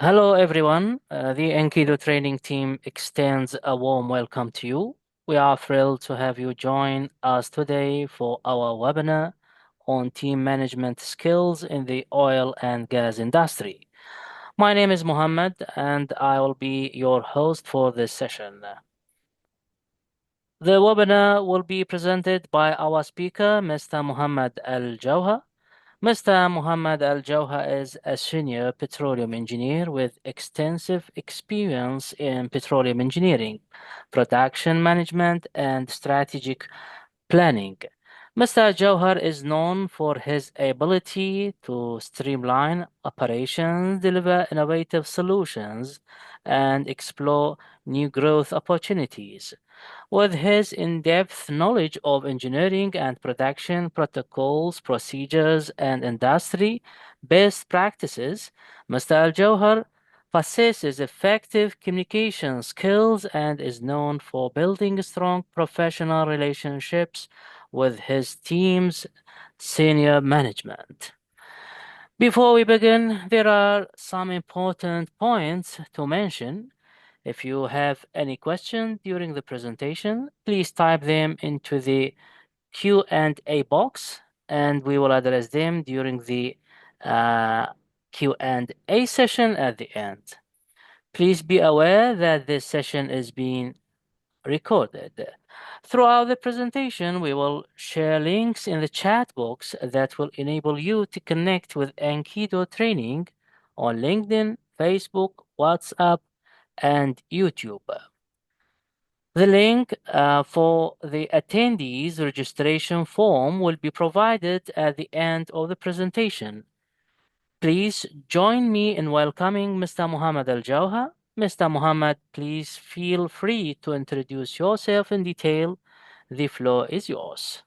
Hello, everyone. The Enkidu training team extends a warm welcome to you. We are thrilled to have you join us today for our webinar on team management skills in the oil and gas industry. My name is Mohammed, and I will be your host for this session. The webinar will be presented by our speaker, Mr. Mohammed Al-Jawhar. Mr. Mohammed Al-Jawhar is a senior petroleum engineer with extensive experience in petroleum engineering, production management, and strategic planning. Mr. Jawhar is known for his ability to streamline operations, deliver innovative solutions, and explore new growth opportunities. With his in-depth knowledge of engineering and production protocols, procedures, and industry best practices, Mr. Al-Jawhar possesses effective communication skills and is known for building strong professional relationships with his team's senior management. Before we begin, there are some important points to mention. If you have any questions during the presentation, please type them into the Q&A box, and we will address them during the uh, Q&A session at the end. Please be aware that this session is being recorded. Throughout the presentation, we will share links in the chat box that will enable you to connect with Enkido Training on LinkedIn, Facebook, WhatsApp, and YouTube. The link for the attendees registration form will be provided at the end of the presentation. Please join me in welcoming Mr. Mohammed Al-Jawhar. Mr. Mohammed, please feel free to introduce yourself in detail. The floor is yours.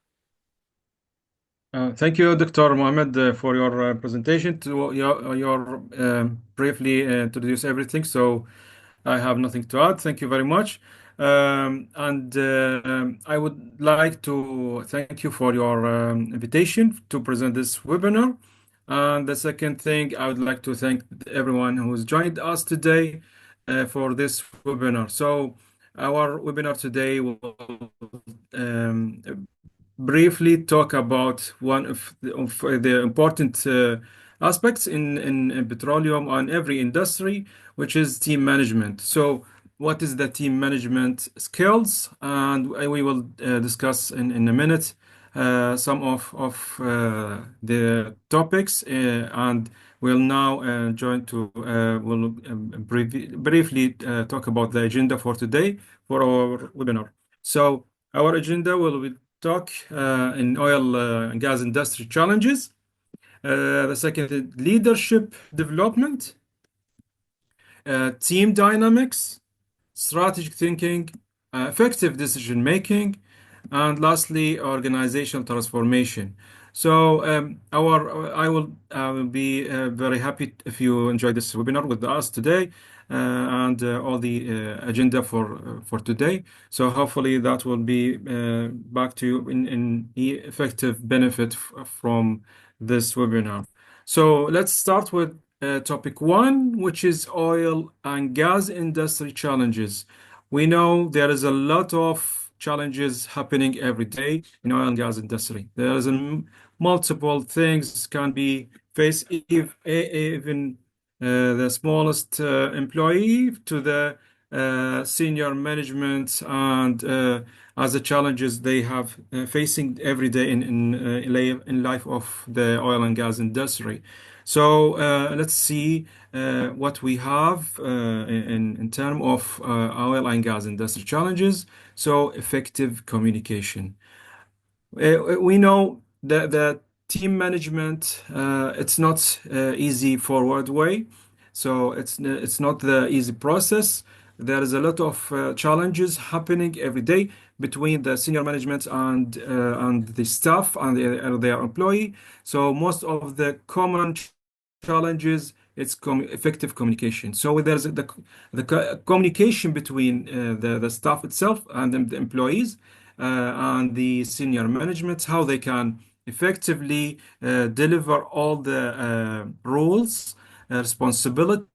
Thank you, Dr. Mohammed, for your presentation. To briefly introduce everything, so I have nothing to add. Thank you very much. I would like to thank you for your invitation to present this webinar. And the second thing, I would like to thank everyone who's joined us today for this webinar. So our webinar today will briefly talk about one of the important aspects in petroleum and every industry, which is team management. So, what is the team management skills? And we will discuss in a minute some of the topics, and we'll now join to will briefly talk about the agenda for today for our webinar. So, our agenda will be talk in oil and gas industry challenges. The second is leadership development, team dynamics, strategic thinking, effective decision making, and lastly, organizational transformation. So, I will be very happy if you enjoy this webinar with us today and all the agenda for today. So, hopefully, that will be back to you in effective benefit from this webinar. So, let's start with topic one, which is oil and gas industry challenges. We know there is a lot of challenges happening every day in oil and gas industry. There is multiple things can be faced, even the smallest employee to the senior management and as the challenges they have facing every day in life of the oil and gas industry. So let's see what we have in terms of oil and gas industry challenges. So effective communication. We know that the team management it's not easy forward way, so it's not the easy process. There is a lot of challenges happening every day between the senior management and the staff and their employee. So most of the common challenges it's effective communication. So there's the communication between the staff itself and the employees and the senior management, how they can effectively deliver all the roles, responsibilities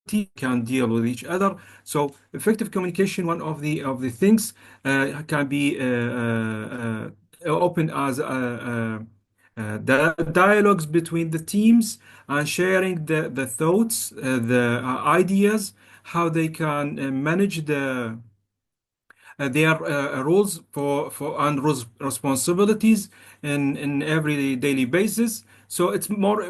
team can deal with each other. So effective communication, one of the things can be open as dialogues between the teams and sharing the thoughts, the ideas, how they can manage their roles for and responsibilities in every daily basis. So it's more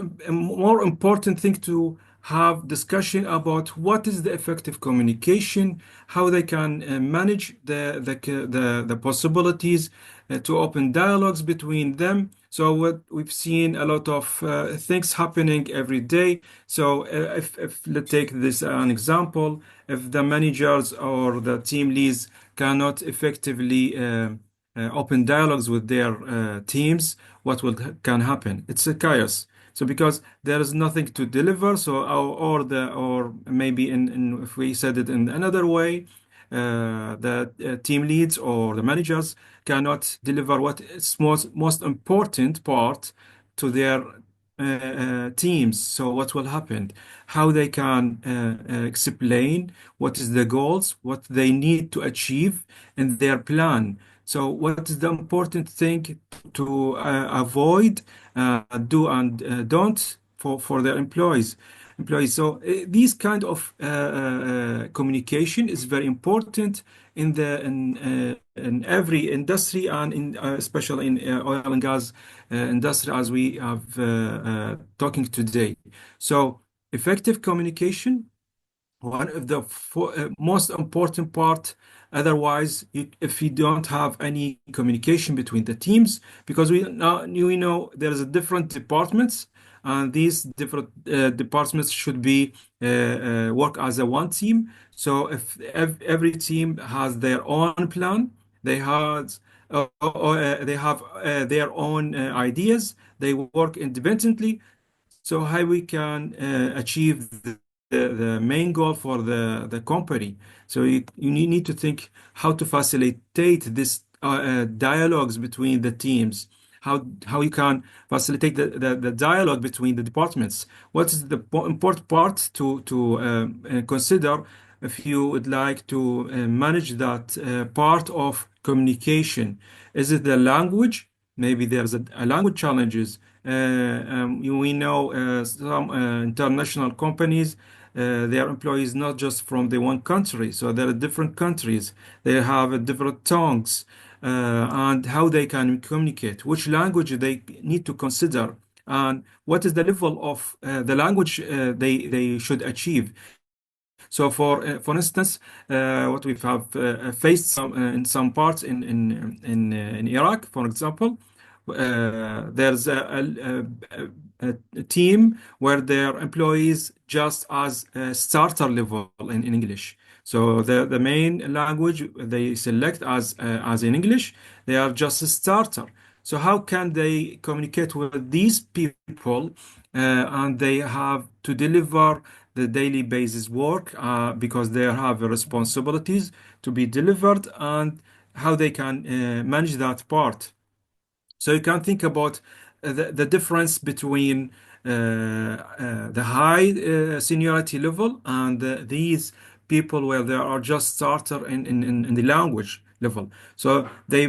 important thing to have discussion about what is the effective communication, how they can manage the possibilities to open dialogues between them. So what we've seen a lot of things happening every day. So if let's take this an example, if the managers or the team leads cannot effectively open dialogues with their teams, what will can happen? It's a chaos. So because there is nothing to deliver, so or maybe in if we said it in another way, the team leads or the managers cannot deliver what is most important part to their teams. So what will happen? How they can explain what is the goals, what they need to achieve in their plan. So what is the important thing to avoid, do and don't for their employees. So these kind of communication is very important in every industry and in especially in oil and gas industry as we have talking today. So effective communication, one of the most important part. Otherwise, if you don't have any communication between the teams, because we know there's a different departments, and these different departments should be work as a one team. So if every team has their own plan, they have their own ideas, they work independently. So how we can achieve the main goal for the company. So you need to think how to facilitate this dialogues between the teams, how you can facilitate the dialogue between the departments. What is the important part to consider if you would like to manage that part of communication? Is it the language? Maybe there's a language challenges. We know some international companies, their employees not just from the one country, so there are different countries. They have different tongues, and how they can communicate, which language they need to consider, and what is the level of the language they should achieve. So for instance, what we have faced in some parts in Iraq, for example, there's a team where their employees just as a starter level in English. So the main language they select as in English, they are just a starter. So how can they communicate with these people, and they have to deliver the daily basis work because they have responsibilities to be delivered, and how they can manage that part. So you can think about the difference between the high seniority level and these people where they are just starter in the language level. So they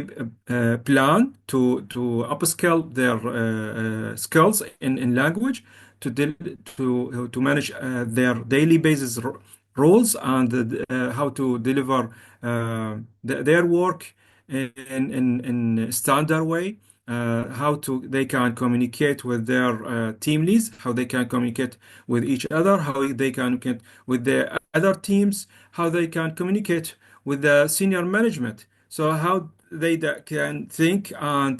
plan to upscale their skills in language to to manage their daily basis roles, and how to deliver their work in standard way, how to they can communicate with their team leads, how they can communicate with each other, how they can communicate with the other teams, how they can communicate with the senior management. So how they can think and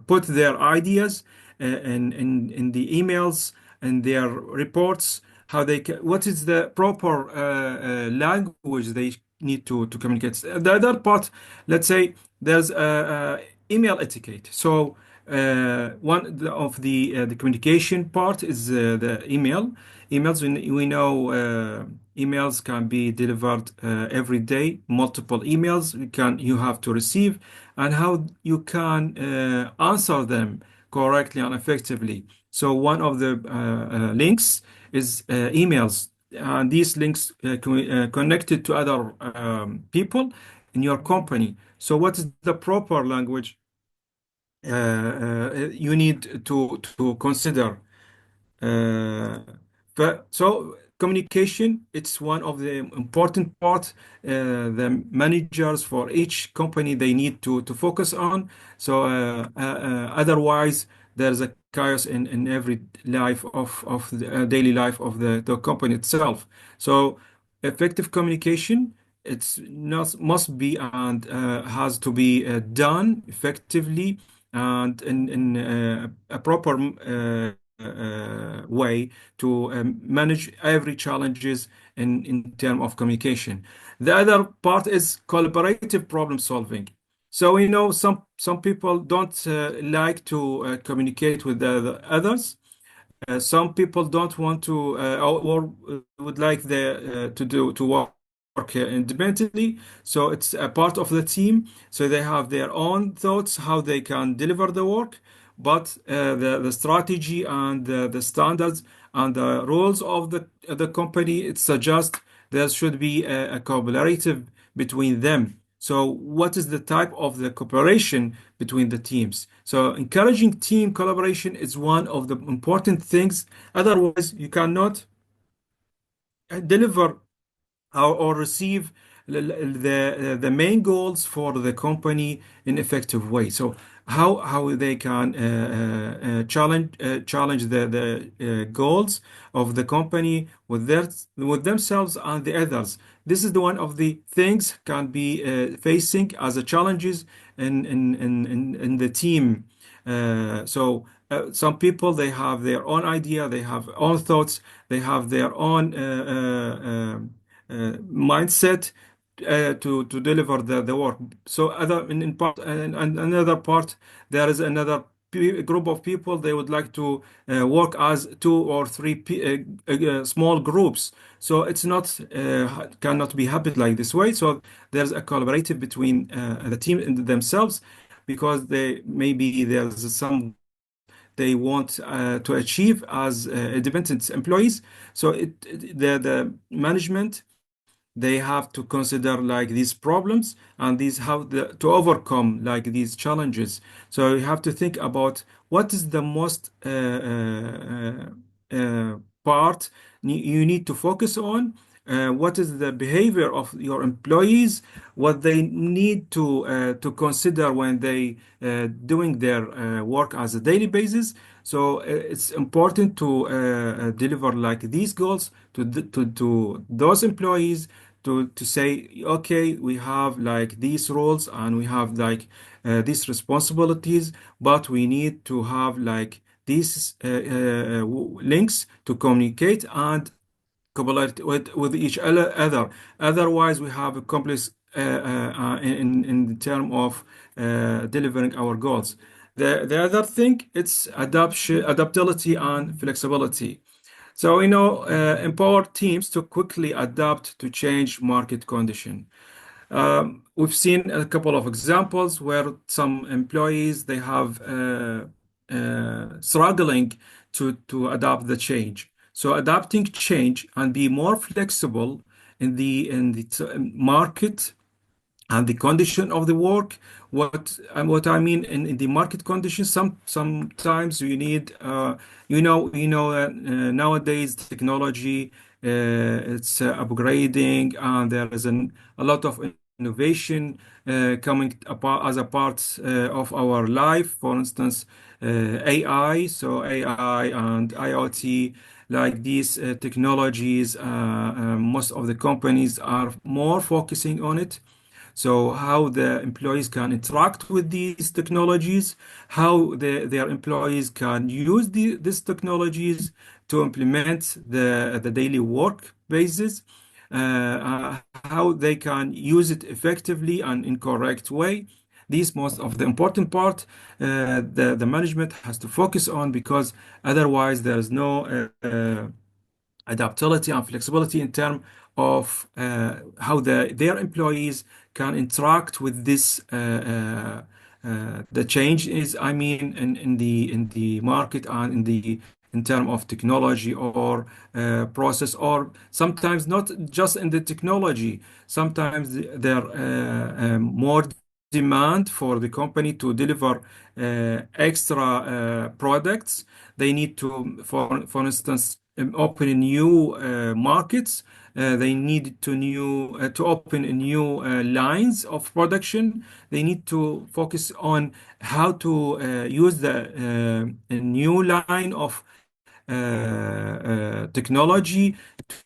put their ideas in the emails and their reports, how they can, what is the proper language they need to communicate. The other part, let's say there's email etiquette. So of the communication part is the email. Emails, we know emails can be delivered every day, multiple emails you have to receive, and how you can answer them correctly and effectively. So one of the links is emails these links connected to other people in your company. So what is the proper language you need to consider? Uh, so communication, it's one of the important part. The managers for each company, they need to focus on. So otherwise, there's a chaos in every life of the daily life of the company itself. So effective communication, it's not must be and has to be done effectively and in a proper way to manage every challenges in term of communication. The other part is collaborative problem solving. So we know some people don't like to communicate with the others. Some people don't want to or would like to work independently. So it's a part of the team. So they have their own thoughts how they can deliver the work, but the strategy and the standards and the rules of the company, it suggests there should be a collaborative between them. So what is the type of the cooperation between the teams? So encouraging team collaboration is one of the important things. Otherwise, you cannot deliver or receive the main goals for the company in effective way. So how they can challenge the goals of the company with themselves and the others. This is the one of the things can be facing as a challenges in the team. Some people, they have their own idea, they have own thoughts, they have their own mindset to deliver the work. So other in part and another part, there is another group of people, they would like to work as two or three small groups. So it's not cannot be happen like this way. So there's a collaborative between the team and themselves, because they maybe there's some they want to achieve as independent employees. So the management, they have to consider like these problems and these how to overcome like these challenges. So you have to think about what is the most part you need to focus on. What is the behavior of your employees? What they need to consider when they doing their work as a daily basis. So it's important to deliver like these goals to those employees, to say, okay, we have like these roles and we have like these responsibilities, but we need to have like these links to communicate and cooperate with each other. Otherwise, we have a complex in the term of delivering our goals. The other thing, it's adaptability and flexibility. So, empower teams to quickly adapt to change market condition. We've seen a couple of examples where some employees, they have struggling to adapt the change. So adapting change and be more flexible in the market and the condition of the work. What I mean in the market conditions, sometimes you need nowadays technology it's upgrading, and there is a lot of innovation coming apart as a part of our life. For instance, AI, so AI and IoT, like these technologies, most of the companies are more focusing on it. So how the employees can interact with these technologies, how their employees can use these technologies to implement the daily work basis, how they can use it effectively and in correct way. These most of the important part the management has to focus on, because otherwise there is no adaptability and flexibility in terms of how their employees can interact with this the change is, I mean, in the market and in the in terms of technology or process, or sometimes not just in the technology. Sometimes there more demand for the company to deliver extra products. They need to, for instance, open new markets. They need to open new lines of production. They need to focus on how to use the new line of technology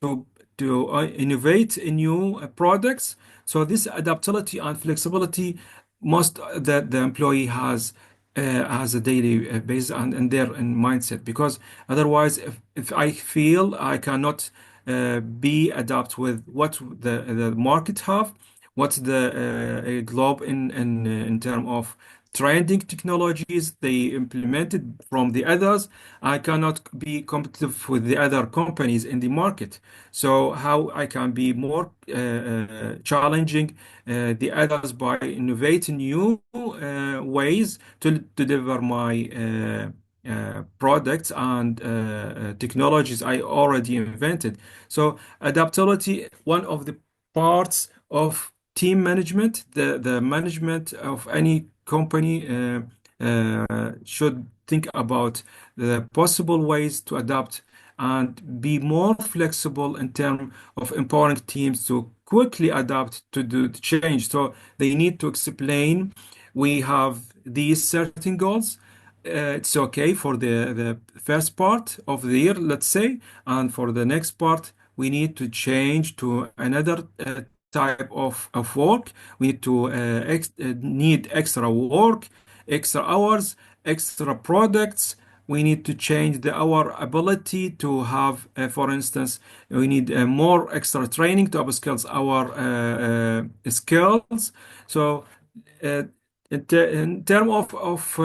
to innovate in new products. So this adaptability and flexibility must that the employee has a daily basis and their mindset, because otherwise if I feel I cannot be adapt with what the market have, what's the globe in term of trending technologies they implemented from the others, I cannot be competitive with the other companies in the market. So how I can be more challenging the others by innovating new ways to deliver my products and technologies I already invented. So adaptability, one of the parts of team management. The management of any company should think about the possible ways to adapt and be more flexible in terms of empowering teams to quickly adapt to the change. So they need to explain, we have these certain goals. It's okay for the first part of the year, let's say, and for the next part, we need to change to another type of work. We need to need extra work, extra hours, extra products. We need to change our ability to have, for instance, we need more extra training to upskills our skills. So, in terms of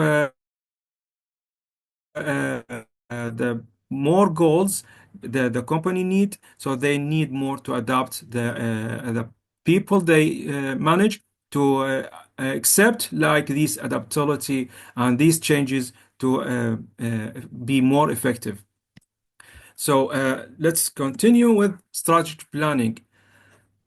the more goals the company need, so they need more to adapt the people they manage to accept like this adaptability and these changes to be more effective. So let's continue with strategic planning.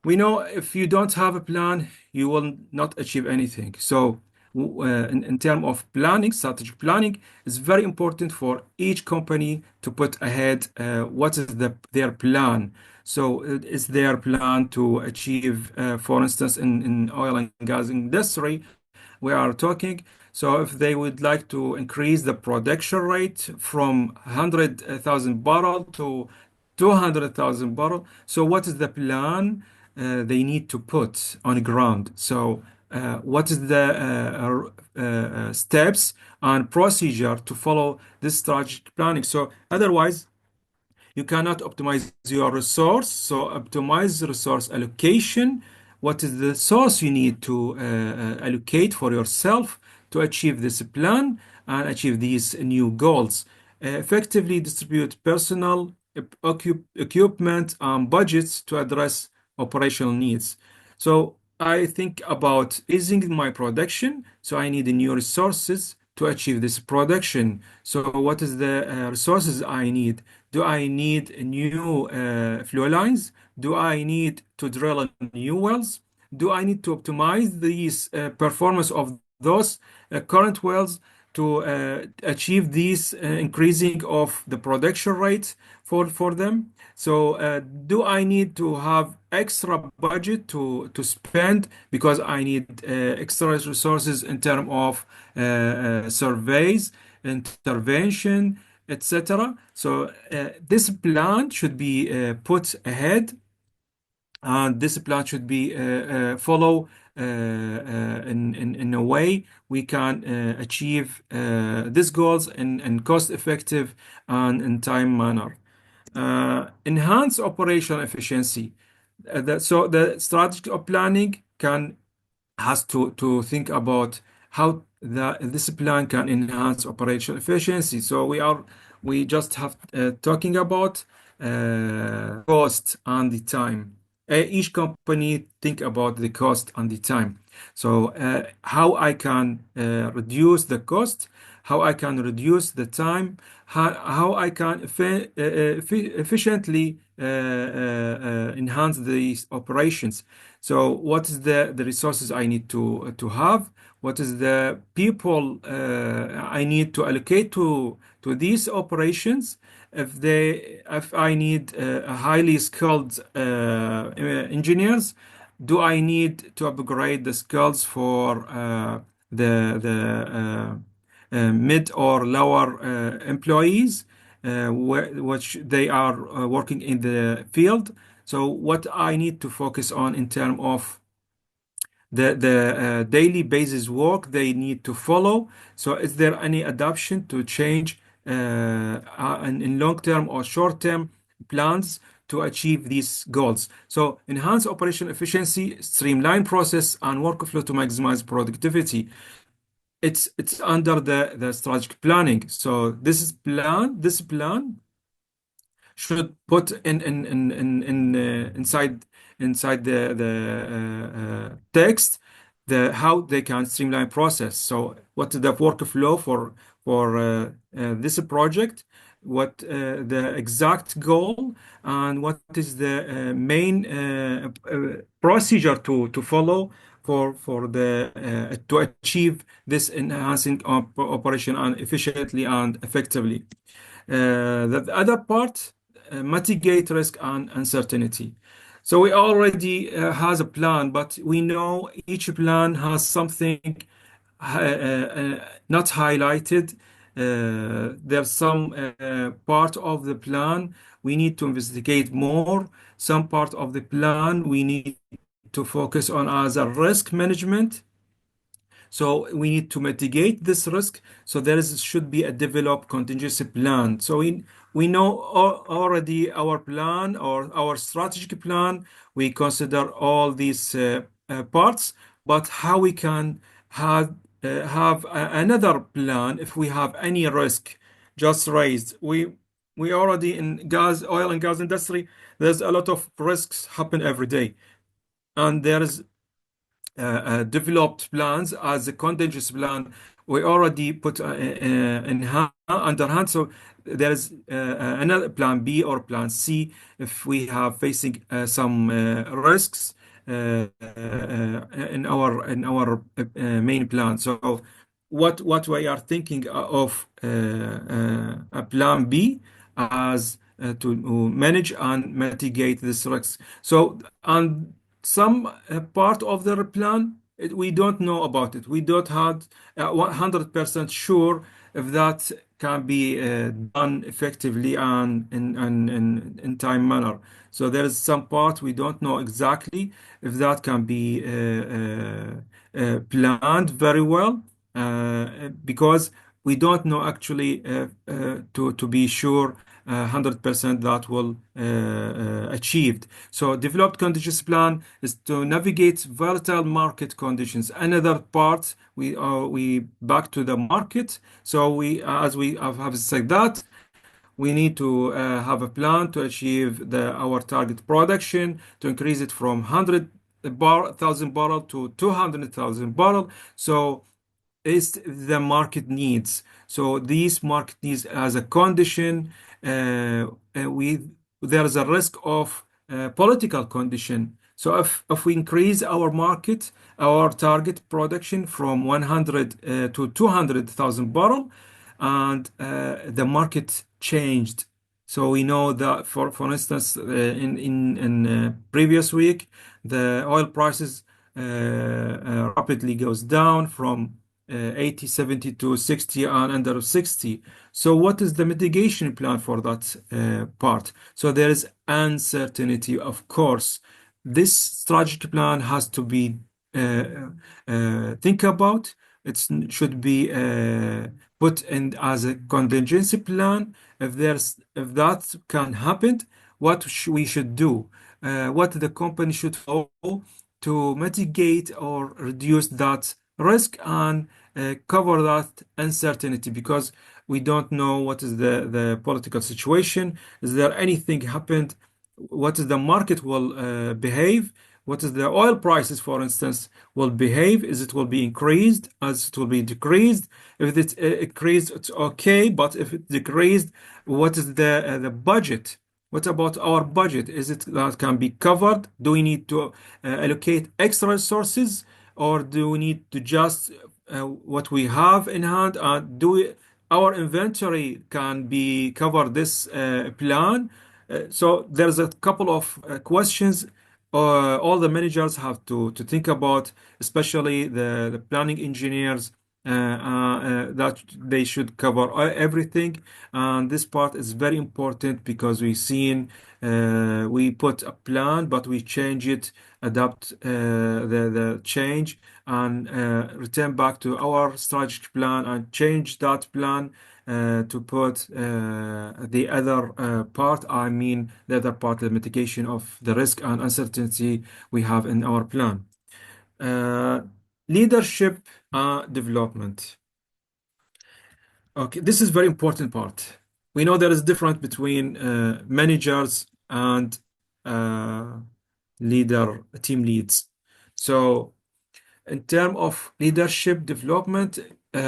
We know if you don't have a plan, you will not achieve anything. So, in terms of planning, strategic planning is very important for each company to put ahead what is their plan. So, is their plan to achieve, for instance, in oil and gas industry, we are talking. So if they would like to increase the production rate from 100,000 barrel to 200,000 barrel, so what is the plan they need to put on the ground? So what is the steps and procedure to follow this strategic planning? So otherwise, you cannot optimize your resource. So optimize resource allocation. What is the source you need to allocate for yourself to achieve this plan and achieve these new goals? Effectively distribute personal equipment and budgets to address operational needs. So I think about easing my production. So I need new resources to achieve this production. So what is the resources I need? Do I need new flow lines? Do I need to drill new wells? Do I need to optimize these performance of those current wells to achieve this increasing of the production rate for them? So do I need to have extra budget to spend because I need extra resources in terms of surveys, intervention, etc. So this plan should be put ahead, and this plan should be follow in a way we can achieve these goals in cost effective and in time manner. Enhance operational efficiency. So the strategy of planning can has to think about how this plan can enhance operational efficiency. So we just have talking about cost and the time. Each company think about the cost and the time. So how I can reduce the cost, how I can reduce the time, how I can efficiently enhance these operations. So what is the resources I need to have? What is the people I need to allocate to these operations? If I need highly skilled engineers, do I need to upgrade the skills for the mid or lower employees, which they are working in the field? So what I need to focus on in terms of the daily basis work they need to follow. So is there any adoption to change in long-term or short-term plans to achieve these goals? So enhance operation efficiency, streamline process and workflow to maximize productivity. It's under the strategic planning. So this plan should put inside the text how they can streamline process. So what is the workflow for this project? What the exact goal and what is the main procedure to follow for the to achieve this enhancing operation and efficiently and effectively. The other part, mitigate risk and uncertainty. So we already has a plan, but we know each plan has something not highlighted. There's some part of the plan we need to investigate more. Some part of the plan we need to focus on as a risk management. So we need to mitigate this risk. So should be a developed contingency plan. So we know already our plan or our strategic plan. We consider all these parts, but how we can have another plan if we have any risk just raised. We already in oil and gas industry. There's a lot of risks happen every day, and there is developed plans as a contingency plan we already put underhand. So there is another plan B or plan C if we have facing some risks in our main plan. So what we are thinking of a plan B as to manage and mitigate this risk. So and some part of the plan we don't know about it. We don't have 100% sure if that can be done effectively and in time manner. So there is some part we don't know exactly if that can be planned very well because we don't know actually to be sure 100% that will achieved. So developed contingency plan is to navigate volatile market conditions. Another part we back to the market. So as we have said that we need to have a plan to achieve our target production to increase it from 100,000 barrel to 200,000 barrel. So is the market needs. So these market needs as a condition, we there is a risk of political condition. So if we increase our market, our target production from 100 to 200,000 barrel, and the market changed. So we know that for instance, in previous week, the oil prices rapidly goes down from 80, 70 to 60 and under 60. So what is the mitigation plan for that part? So there is uncertainty, of course. This strategic plan has to be think about. It should be put in as a contingency plan. If that can happen, what we should do, what the company should follow to mitigate or reduce that risk and cover that uncertainty because we don't know what is the political situation. Is there anything happened? What is the market will behave? what is the oil prices, for instance, will behave. Is it will be increased, as it will be decreased? If it's increased, it's okay, but if it decreased, what is the budget? What about our budget? Is it that can be covered? Do we need to allocate extra resources, or do we need to just what we have in hand? Our inventory can be cover this plan? So there's a couple of questions all the managers have to think about, especially the planning engineers, that they should cover everything. And this part is very important because we've seen we put a plan, but we change it, adapt the change, and return back to our strategic plan and change that plan to put the other part, I mean, the other part, the mitigation of the risk and uncertainty we have in our plan. Uh, Leadership development. Okay, this is very important part. We know there is difference between managers and uh, team leads. So in terms of leadership development,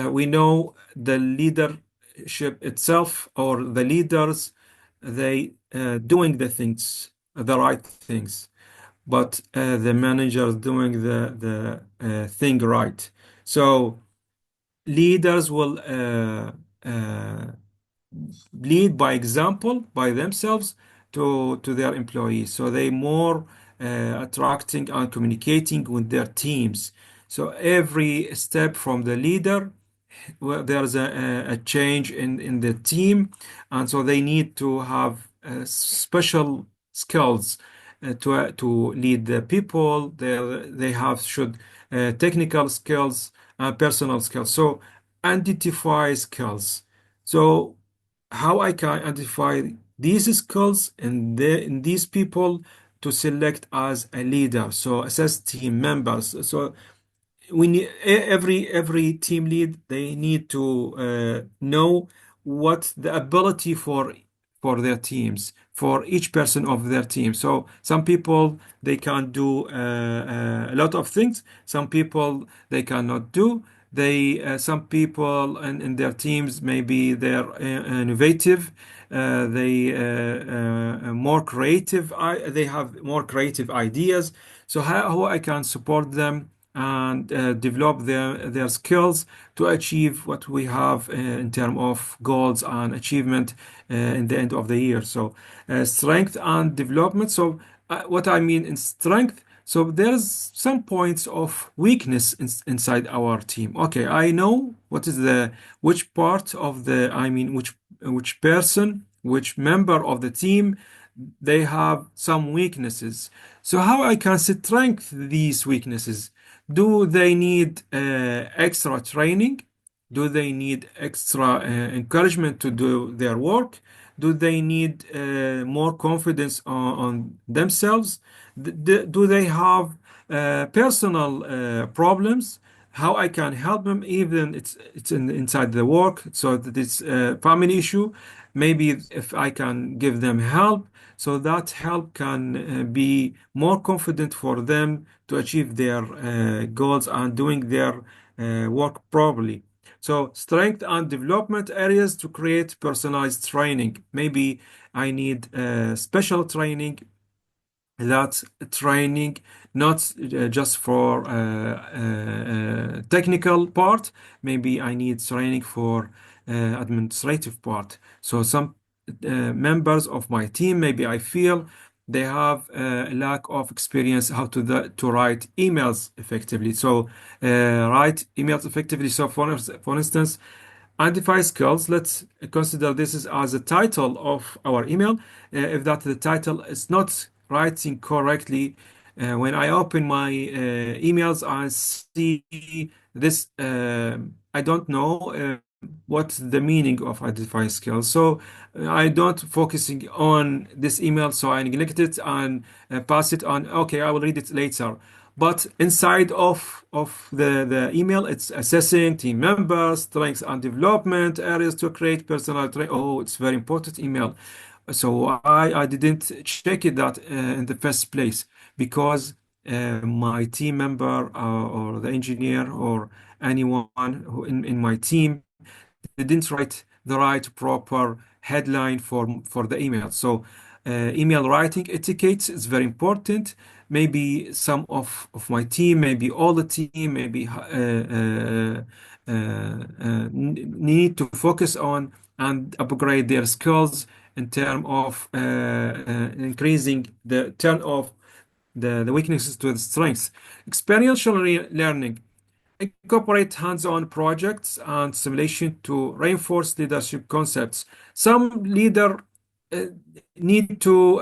we know the leadership itself or the leaders, they doing the things, the right things, but the managers doing the thing right. So leaders will uh, lead by example, by themselves to their employees. So they more attracting and communicating with their teams. So every step from the leader, well, there's a change in the team, and so they need to have special skills to lead the people. They have should technical skills and personal skills. So identify skills. So how I can identify these skills in these people to select as a leader. So assess team members. So we need every team lead, they need to know what the ability for their teams, for each person of their team. So some people they can do a lot of things, some people they cannot do. They some people in their teams, maybe they're innovative, they more creative, they have more creative ideas. So how I can support them and develop their skills to achieve what we have in terms of goals and achievement in the end of the year. So strength and development. So what I mean in strength, so there's some points of weakness inside our team. Okay, I know what is the which part of the I mean which person, which member of the team, they have some weaknesses. So how I can strengthen these weaknesses? Do they need extra training? Do they need extra encouragement to do their work? Do they need more confidence on themselves? Do they have personal problems? How I can help them, even it's inside the work, so that it's a family issue. Maybe if I can give them help, so that help can be more confident for them to achieve their goals and doing their work properly. So strength and development areas to create personalized training. Maybe I need special training, that training not just for technical part. Maybe I need training for administrative part. So some members of my team, maybe I feel they have a lack of experience how to write emails effectively. So write emails effectively. So for instance, identify skills. Let's consider this as a title of our email. If that the title is not writing correctly, when I open my emails, I see this. I don't know what's the meaning of identify skills. So I don't focusing on this email, so I neglect it and pass it on. Okay, I will read it later. But inside of the email, it's assessing team members, strengths and development areas to create personal training. Oh, it's very important email. So I didn't check it that in the first place because my team member or the engineer or anyone who in my team didn't write the right proper headline for the email. So email writing etiquette is very important. Maybe some of my team, maybe all the team, maybe need to focus on and upgrade their skills in terms of increasing the turn of the weaknesses to the strengths. Experiential learning. Incorporate hands-on projects and simulation to reinforce leadership concepts. Some leader uh, need to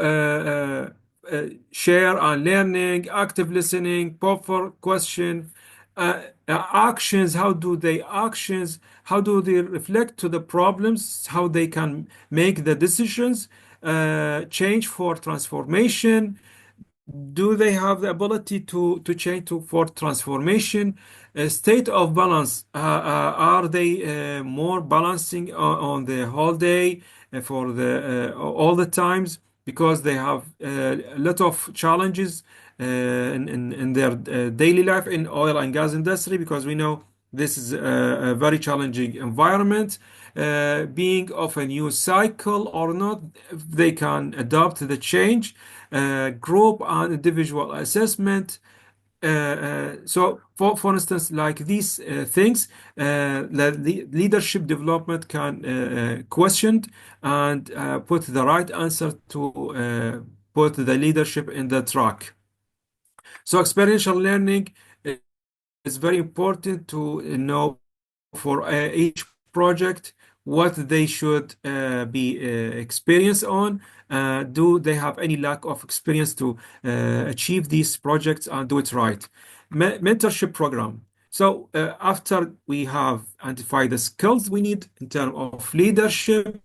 share on learning, active listening, proper question, actions. How do they actions? How do they reflect to the problems? How they can make the decisions? Change for transformation. Do they have the ability to change to for transformation? State of balance. Are they more balancing on the whole day for the all the times because they have a lot of challenges in their daily life in oil and gas industry because we know this is a very challenging environment. Being of a new cycle or not, if they can adapt the change. Group and individual assessment. So, for instance, like these things, the leadership development can question and put the right answer to put the leadership in the track. So, experiential learning is very important to know for each project what they should be experienced on. Do they have any lack of experience to achieve these projects and do it right? Mentorship program. So after we have identified the skills we need in terms of leadership,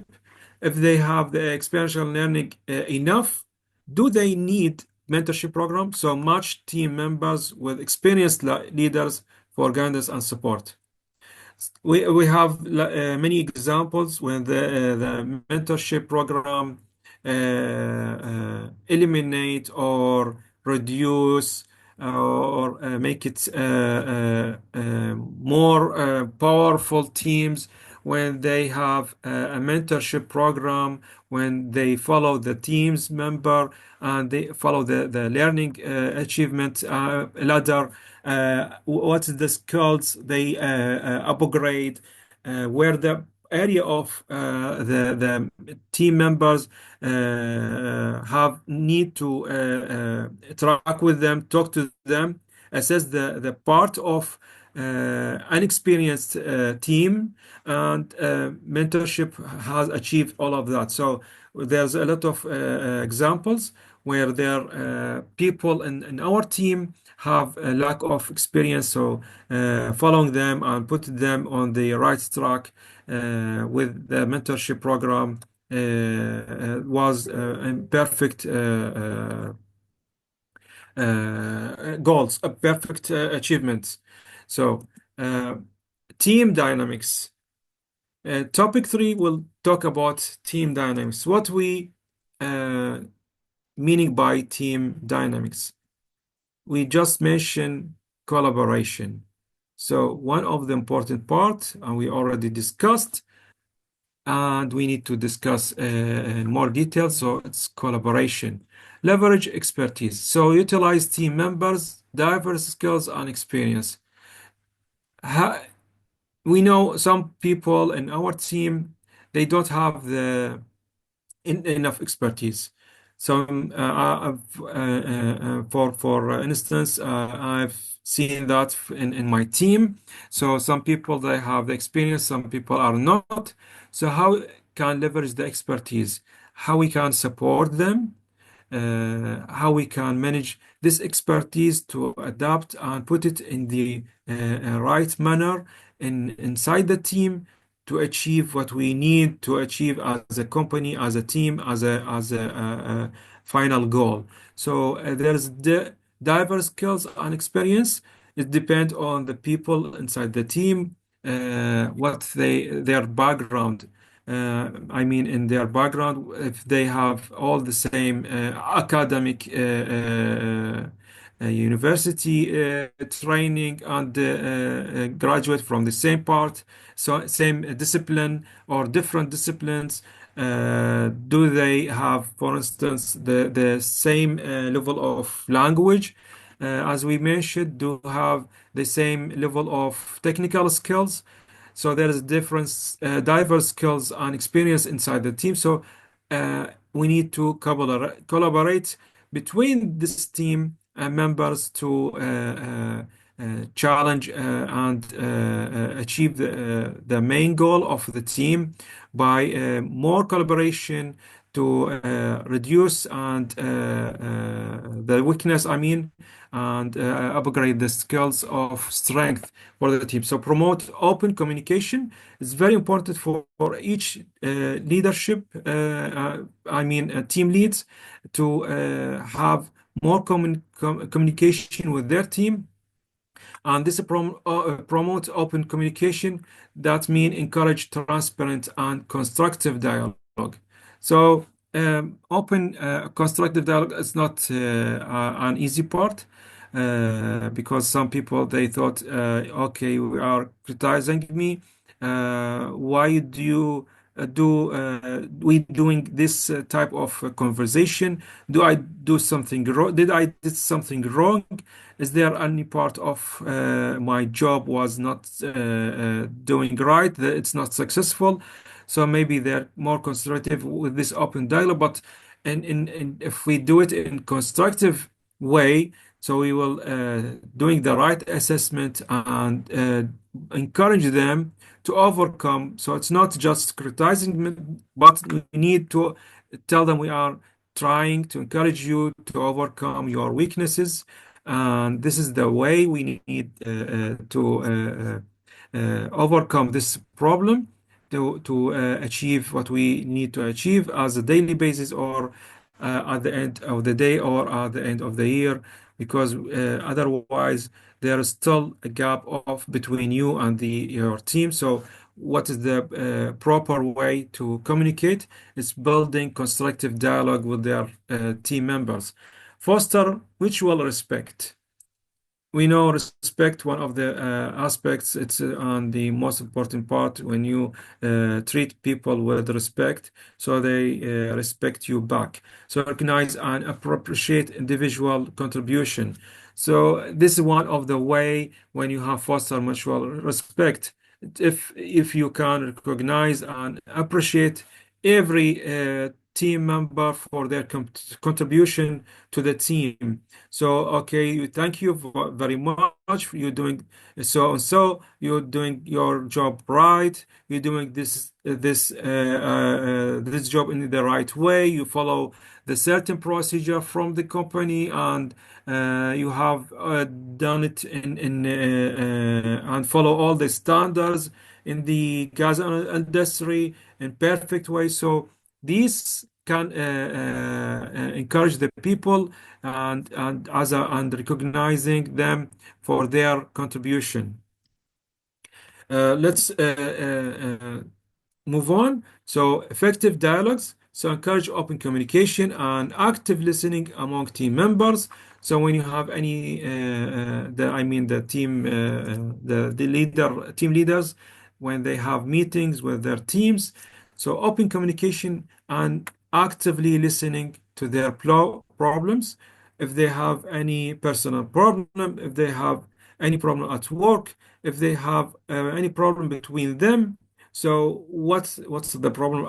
if they have the experiential learning enough, do they need mentorship program? So match team members with experienced leaders for guidance and support. We have many examples when the mentorship program eliminate or reduce or make it more powerful teams when they have a mentorship program, when they follow the team's member and they follow the learning achievement ladder. What's the skills they upgrade, where the area of the team members have need to track with them, talk to them, assess the part of unexperienced team, and mentorship has achieved all of that. So there's a lot of examples where there people in our team have a lack of experience. So following them and put them on the right track with the mentorship program was a perfect goals, a perfect achievement. So uh, team dynamics. Topic 3 will talk about team dynamics. What we meaning by team dynamics. We just mentioned collaboration. So one of the important part, and we already discussed, and we need to discuss in more detail. So it's collaboration. Leverage expertise. So utilize team members, diverse skills and experience. We know some people in our team, they don't have the enough expertise. So, for instance, I've seen that in my team. So, some people they have the experience, some people are not. So, how can leverage the expertise? How we can support them? How we can manage this expertise to adapt and put it in the right manner inside the team to achieve what we need to achieve as a company, as a team, as a final goal. So there's the diverse skills and experience. It depends on the people inside the team, what their background. I mean, in their background, if they have all the same academic university training and graduate from the same part, so same discipline or different disciplines? Do they have, for instance, the same level of language? As we mentioned, do have the same level of technical skills? So there is difference, diverse skills and experience inside the team. So we need to collaborate between this team members to challenge and achieve the main goal of the team by more collaboration to reduce and the weakness, I mean, and upgrade the skills of strength for the team. So promote open communication. It's very important for each leadership, I mean, team leads to have more communication with their team, and this promotes open communication. That means encourage transparent and constructive dialogue. So open constructive dialogue is not an easy part, because some people they thought, okay, we are criticizing me, why do you do we doing this type of conversation? Do I do something wrong? Did something wrong? Is there any part of my job was not doing right, that it's not successful? So maybe they're more constructive with this open dialogue. But if we do it in constructive way, so we will doing the right assessment and encourage them to overcome. So it's not just criticizing them, but we need to tell them we are trying to encourage you to overcome your weaknesses, and this is the way we need to overcome this problem to achieve what we need to achieve as a daily basis, or at the end of the day, or at the end of the year, because otherwise there is still a gap of between you and your team. So what is the proper way to communicate? It's building constructive dialogue with their team members. Foster mutual respect. We know respect, one of the aspects, it's on the most important part when you treat people with respect, so they respect you back. So recognize and appreciate individual contribution. So this is one of the way when you have foster mutual respect. If you can recognize and appreciate every team member for their contribution to the team. So, okay, thank you very much for you doing so and so. You're doing your job right. You're doing this job in the right way. You follow the certain procedure from the company, and you have done it and follow all the standards in the gas industry in perfect way. So these can encourage the people and recognizing them for their contribution. Let's move on. So effective dialogues. So encourage open communication and active listening among team members. So when you have any, I mean the team, the team leaders, when they have meetings with their teams, so open communication and actively listening to their problems. If they have any personal problem, if they have any problem at work, if they have any problem between them. So what's the problem?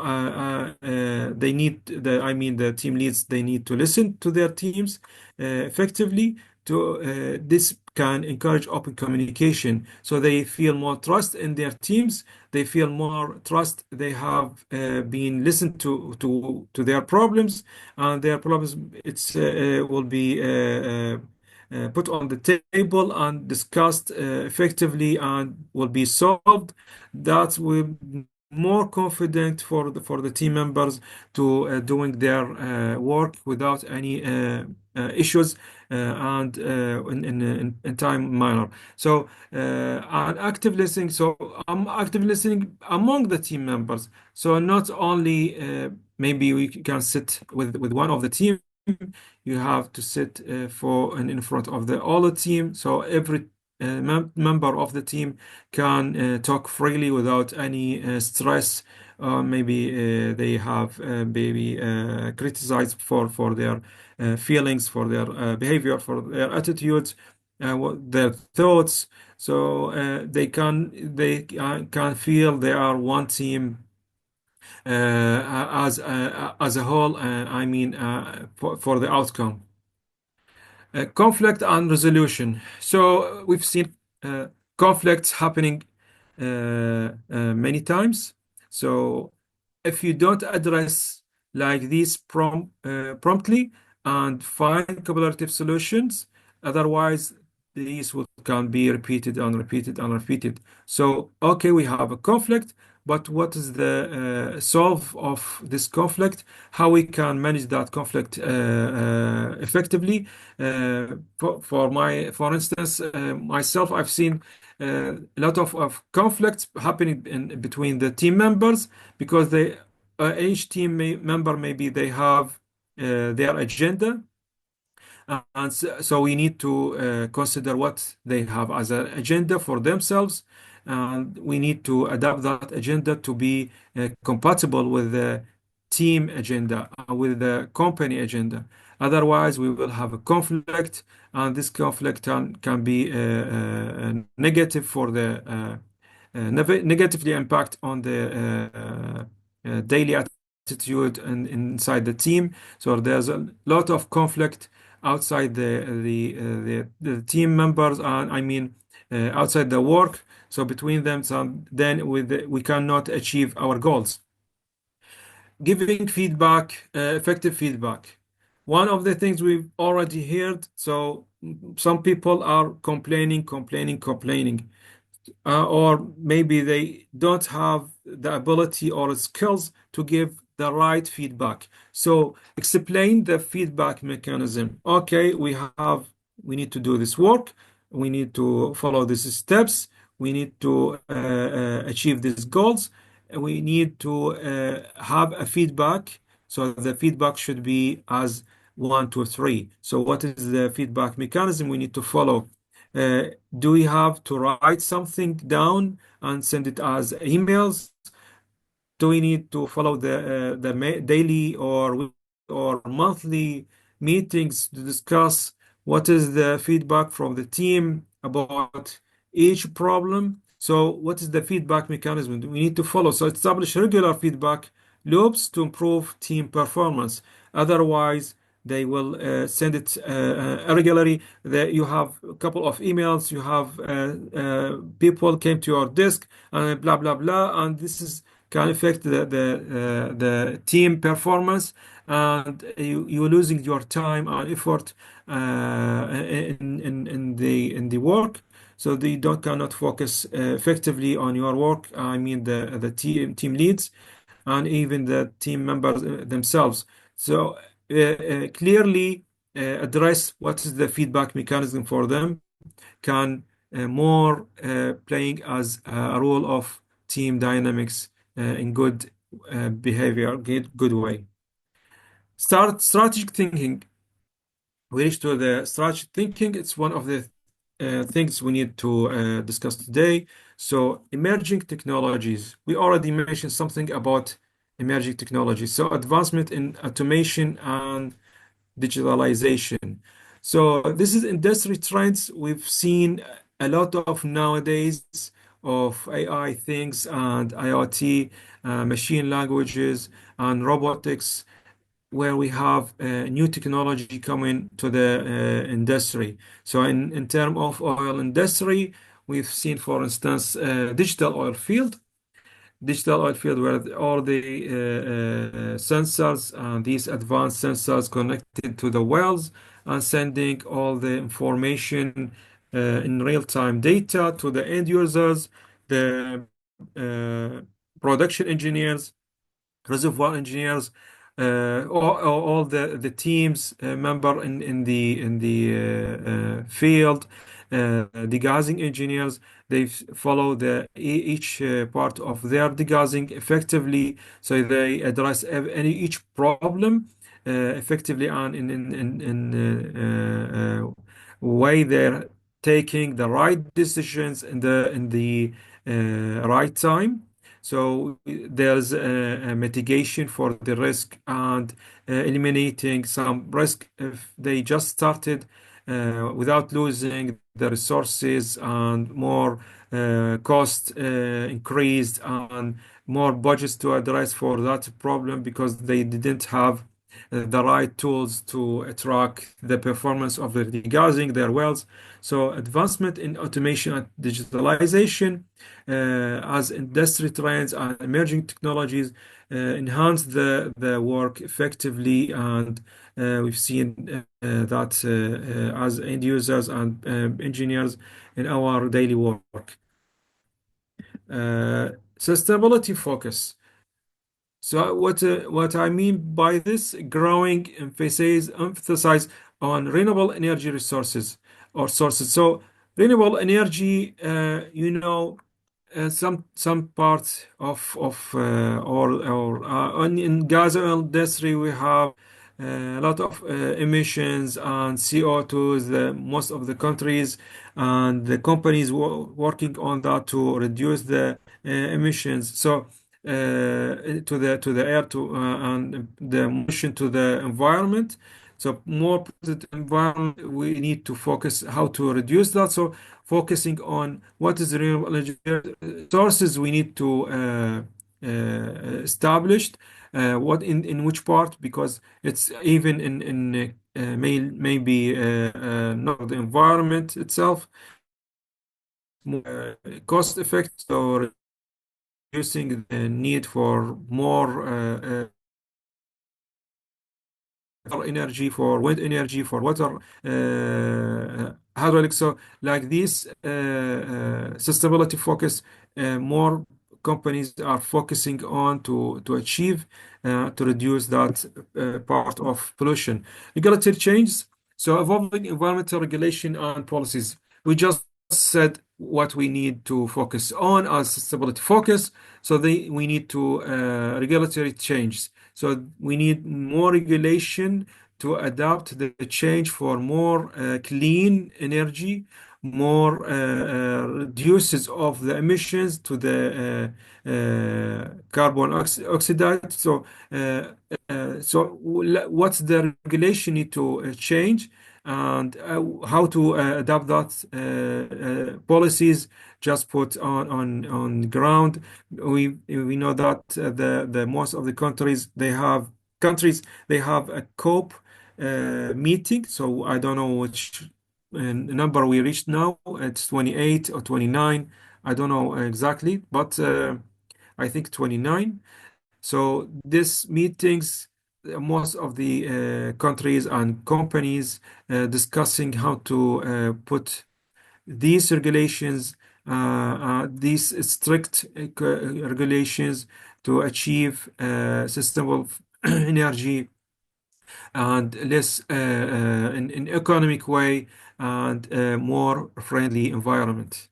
They need I mean the team leads. They need to listen to their teams effectively. This can encourage open communication, so they feel more trust in their teams. They feel more trust. They have been listened to their problems, and their problems it's will be put on the table and discussed effectively and will be solved. That will more confident for the team members to doing their work without any issues and in time manner. So and active listening. So I'm active listening among the team members. So not only maybe we can sit with one of the team You have to sit for and in front of the all the team, so every member of the team can talk freely without any stress. Maybe they have maybe criticized for their feelings, for their behavior, for their attitudes, their thoughts. So they can feel they are one team as a whole. I mean, for the outcome. Conflict and resolution. So we've seen uh, conflicts happening many times. So if you don't address like these promptly and find collaborative solutions, otherwise these will can be repeated and repeated and repeated. So okay, we have a conflict, but what is the solve of this conflict? How we can manage that conflict effectively? For instance, myself, I've seen a lot of conflicts happening between the team members because each member maybe they have their agenda, and so we need to consider what they have as an agenda for themselves, and we need to adapt that agenda to be compatible with the team agenda, with the company agenda. Otherwise, we will have a conflict, and this conflict can be negative for the negatively impact on the daily attitude and inside the team. So there's a lot of conflict outside the team members, and I mean outside the work. So between them, so then we cannot achieve our goals. Giving feedback, effective feedback. One of the things we've already heard. So some people are complaining, or maybe they don't have the ability or skills to give the right feedback. So explain the feedback mechanism. Okay, we need to do this work. We need to follow these steps. We need to achieve these goals. We need to have a feedback. So the feedback should be as one, two, three. So what is the feedback mechanism we need to follow? Uh, do we have to write something down and send it as emails? Do we need to follow the daily or monthly meetings to discuss what is the feedback from the team about each problem? So what is the feedback mechanism we need to follow? So establish regular feedback loops to improve team performance. Otherwise, they will send it irregularly. You have a couple of emails, you have people came to your desk and blah blah blah, and this is can affect the team performance, and you're losing your time and effort in the work, so they don't cannot focus effectively on your work. I mean the team leads and even the team members themselves. So clearly address what is the feedback mechanism for them can more playing as a role of team dynamics in good behavior, good way. Start strategic thinking. We reach to the strategic thinking. It's one of the things we need to discuss today. So emerging technologies. We already mentioned something about emerging technologies. So advancement in automation and digitalization. So this is industry trends. We've seen a lot of nowadays of AI things and IoT, machine languages and robotics, where we have new technology coming to the industry. So in terms of oil industry, we've seen, for instance, digital oil field where all the sensors and these advanced sensors connected to the wells and sending all the information in real-time data to the end users, the uh, production engineers, reservoir engineers, all the teams member in the field, degassing engineers. They follow each part of their degassing effectively, so they address any each problem effectively and in way they're taking the right decisions in the right time. So there's a mitigation for the risk and eliminating some risk if they just started without losing the resources and more cost increased and more budgets to address for that problem because they didn't have the right tools to track the performance of the degassing their wells. So advancement in automation and digitalization as industry trends and emerging technologies enhance the work effectively, and we've seen that as end users and engineers in our daily work. Sustainability focus. So what I mean by this, growing emphasis on renewable energy resources or sources. So renewable energy, some parts of or in gas oil industry we have a lot of emissions and CO2s. Most of the countries and the companies working on that to reduce the emissions. So to the air to and the emission to the environment. So more polluted environment, we need to focus how to reduce that. So focusing on what is renewable energy sources we need to establish what in which part, because it's even in maybe not the environment itself, more cost effective, so reducing the need for more energy, for wind energy, for water, hydraulic. So like this sustainability focus, more companies are focusing on to achieve to reduce that part of pollution. Regulatory changes. So evolving environmental regulation and policies. We just said what we need to focus on as sustainability focus. So we need to regulatory change. So we need more regulation to adapt the change for more clean energy, more reduces of the emissions to the carbon oxide. So, what's the regulation need to change, and how to adapt that policies just put on ground. We know that the most of the countries they have a COP meeting. So I don't know which number we reached now. It's 28 or 29. I don't know exactly, but I think 29. So these meetings, most of the countries and companies discussing how to put these regulations, these strict regulations to achieve sustainable energy and less in economic way and more friendly environment.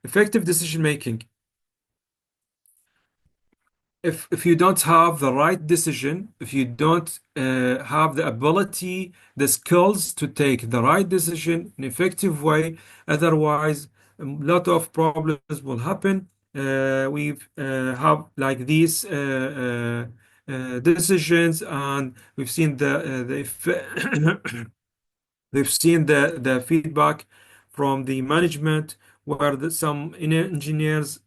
Effective decision making. If you don't have the right decision, if you don't have the ability, the skills to take the right decision in effective way, otherwise a lot of problems will happen. We've have like these decisions, and we've seen we've seen the feedback from the management where some engineers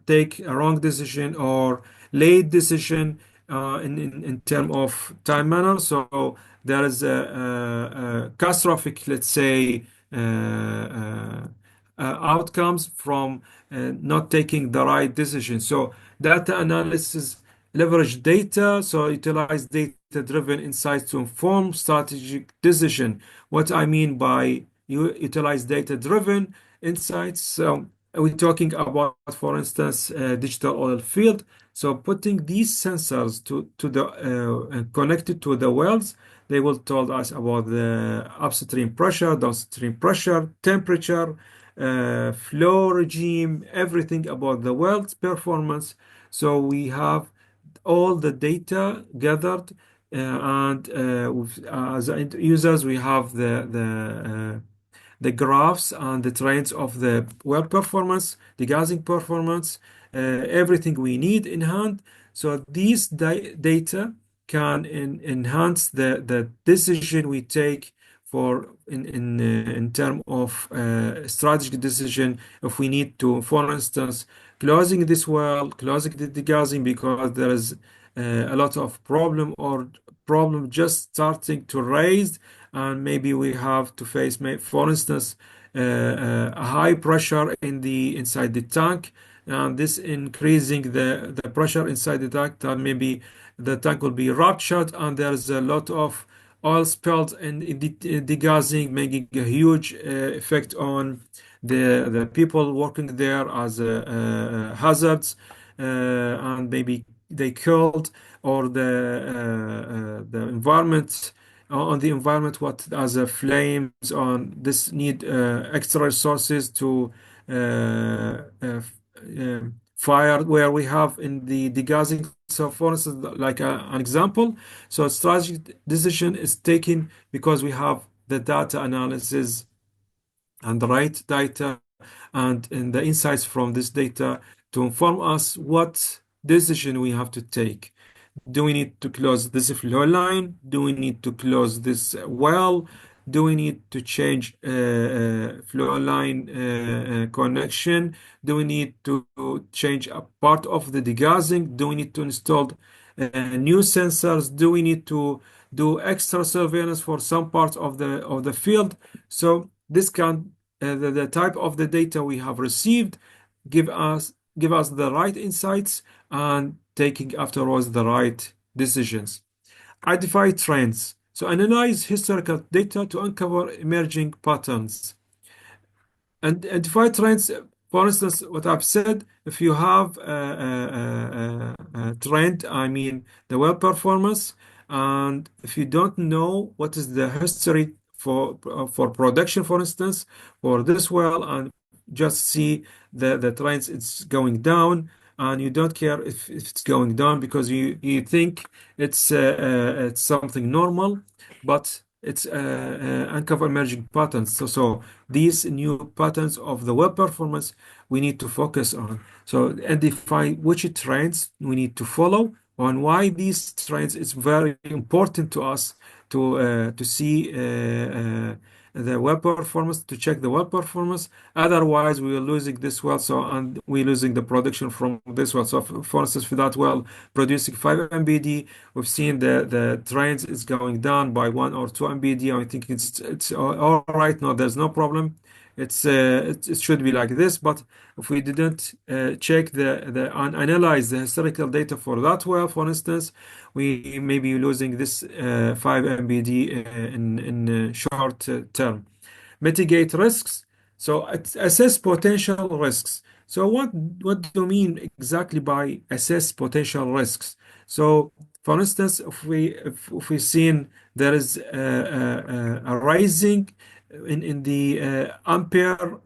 take a wrong decision or late decision in term of time manner. So there is a catastrophic, let's say, outcomes from not taking the right decision. So data analysis leverage data, so utilize data-driven insights to inform strategic decision. What I mean by you utilize data-driven insights, so we're talking about, for instance, digital oil field. So putting these sensors to the connected to the wells, they will tell us about the upstream pressure, downstream pressure, temperature, flow regime, everything about the well's performance. So we have all the data gathered, and as users, we have the graphs and the trends of the well performance, the gassing performance, everything we need in hand. So these data can enhance the decision we take for in term of strategic decision, if we need to, for instance, closing this well, closing the gassing because there is a lot of problem, or problem just starting to raise, and maybe we have to face, for instance, a high pressure in the inside the tank, and this increasing the pressure inside the tank, that maybe the tank will be ruptured, and there's a lot of oil spilled in the degassing, making a huge effect on the people working there as hazards, and maybe they killed, or the environment, on the environment, what as a flames on this, need extra resources to fire where we have in the degassing. So for instance, like an example, so strategic decision is taken because we have the data analysis and the right data, and the insights from this data to inform us what decision we have to take. Do we need to close this flow line? Do we need to close this well? Do we need to change flow line connection? Do we need to change a part of the degassing? Do we need to install new sensors? Do we need to do extra surveillance for some parts of the field? So this can the type of the data we have received give us the right insights, and taking afterwards the right decisions. Identify trends. So analyze historical data to uncover emerging patterns. And identify trends. For instance, what I've said, if you have a trend, I mean the well performance, and if you don't know what is the history for production, for instance, for this well, and just see the trends, it's going down, and you don't care if it's going down because you think it's something normal, but it's uncover emerging patterns. So these new patterns of the web performance we need to focus on. So identify which trends we need to follow, on why these trends is very important to us to see the web performance, to check the web performance. Otherwise, we are losing this well, so, and we're losing the production from this well. So, for instance, for that well producing 5 MBD, we've seen the trends is going down by 1 or 2 MBD. I think it's all right. No, there's no problem. It should be like this, but if we didn't check the and analyze the historical data for that well, for instance, we may be losing this 5 MBD in short term. Mitigate risks. So assess potential risks. So what do you mean exactly by assess potential risks? So for instance, if we seen there is a rising in the ampere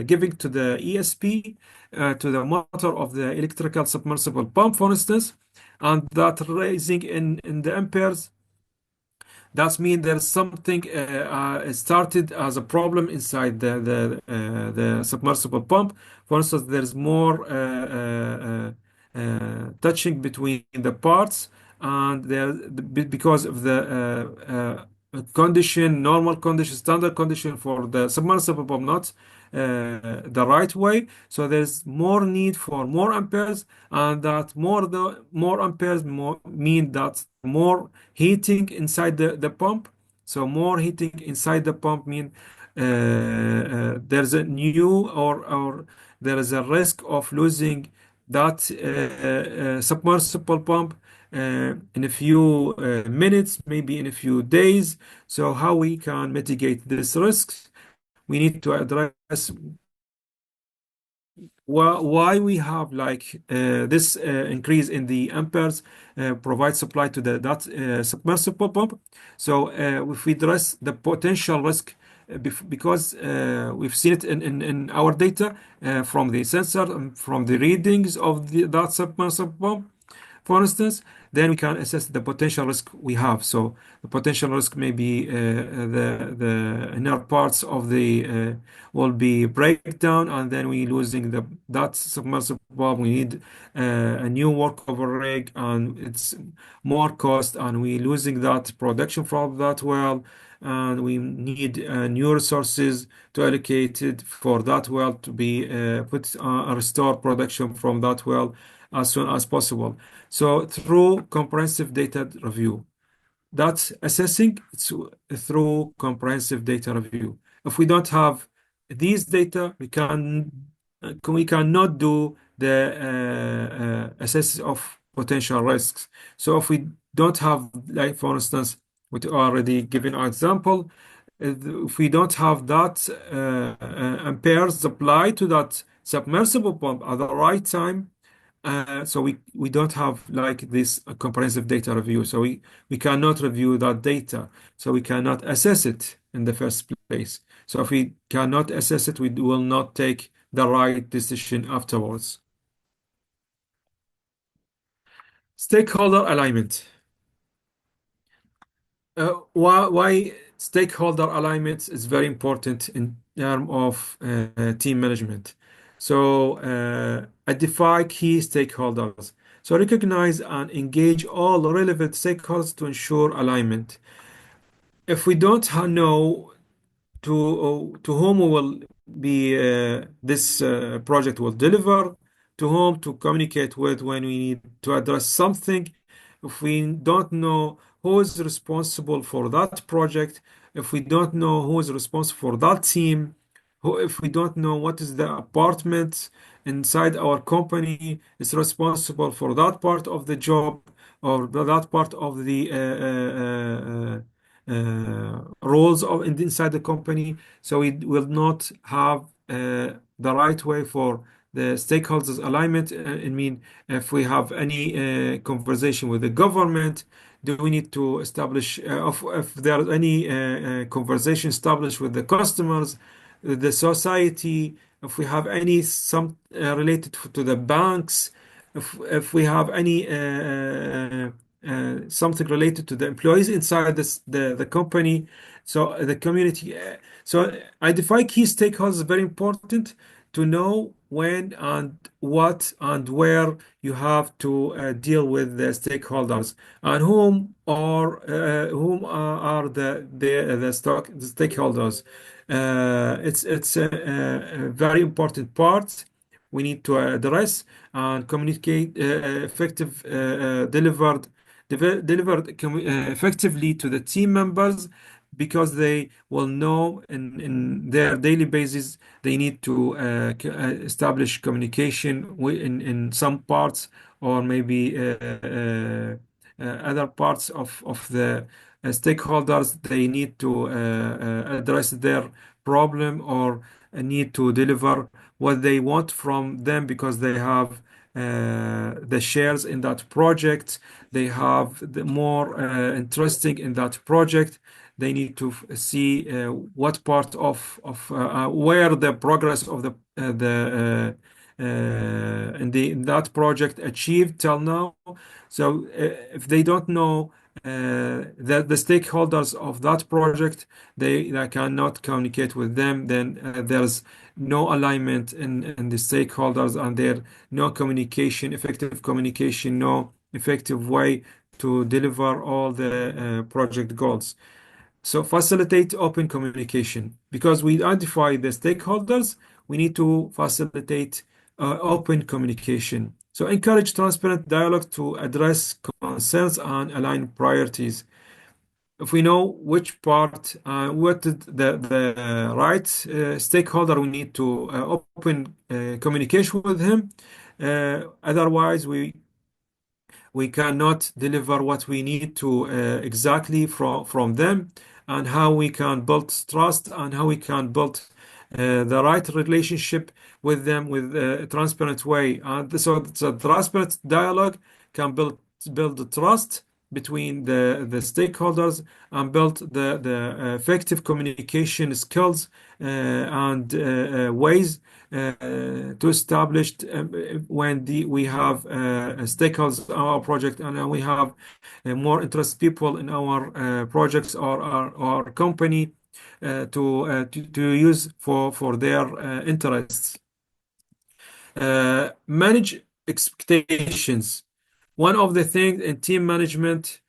giving to the ESP to the motor of the electrical submersible pump, for instance, and that rising in the amperes, that means there's something started as a problem inside the submersible pump. For instance, there's more touching between the parts, and because of the condition, normal condition, standard condition for the submersible pump, not the right way. So there's more need for more amperes, and that more amperes mean that more heating inside the pump. So more heating inside the pump mean there's a new or there is a risk of losing that submersible pump in a few minutes, maybe in a few days. So how we can mitigate this risks? We need to address why we have like this increase in the amperes provide supply to that submersible pump. So if we address the potential risk, because we've seen it in our data from the sensor and from the readings of that submersible pump. for instance, then we can assess the potential risk we have. So the potential risk may be the inner parts of the will be breakdown, and then we losing that submersible. We need a new workover rig, and it's more cost, and we losing that production from that well, and we need new resources to allocate it for that well to be put restore production from that well as soon as possible. So through comprehensive data review, that's assessing through comprehensive data review. If we don't have these data, we cannot do the assess of potential risks. So if we don't have, like for instance, we already given our example, if we don't have that amperes supply to that submersible pump at the right time, so we don't have like this comprehensive data review. So we cannot review that data. So we cannot assess it in the first place. So if we cannot assess it, we will not take the right decision afterwards. Stakeholder alignment. Why stakeholder alignment is very important in terms of team management. So identify key stakeholders. So recognize and engage all relevant stakeholders to ensure alignment. If we don't know to whom we will be this project will deliver, to whom to communicate with when we need to address something. If we don't know who is responsible for that project, if we don't know who is responsible for that team, if we don't know what is the apartment inside our company is responsible for that part of the job or that part of the roles of inside the company. So we will not have the right way for the stakeholders alignment. I mean, if we have any conversation with the government, do we need to establish if there are any conversation established with the customers, the society, if we have any some related to the banks, if we have any something related to the employees inside the company, so the community. So identify key stakeholders is very important to know when and what and where you have to deal with the stakeholders and whom are the stakeholders. It's a very important part we need to address and communicate effective delivered effectively to the team members because they will know in their daily basis they need to establish communication in some parts or maybe other parts of the stakeholders. They need to address their problem or need to deliver what they want from them because they have the shares in that project. They have the more interesting in that project. They need to see what part of where the progress of in that project achieved till now. So if they don't know the stakeholders of that project, they cannot communicate with them. Then there's no alignment in the stakeholders, and there no communication, effective communication, no effective way to deliver all the project goals. So facilitate open communication because we identify the stakeholders. We need to facilitate open communication. So encourage transparent dialogue to address concerns and align priorities. If we know which part, what the right stakeholder, we need to open communication with him. Otherwise, we cannot deliver what we need to exactly from them, and how we can build trust and how we can build the right relationship with them with a transparent way. And so the transparent dialogue can build the trust between the stakeholders and build the effective communication skills and ways to establish when we have stakeholders in our project and we have more interested people in our projects or our company to use for their interests. Manage expectations. One of the things in team management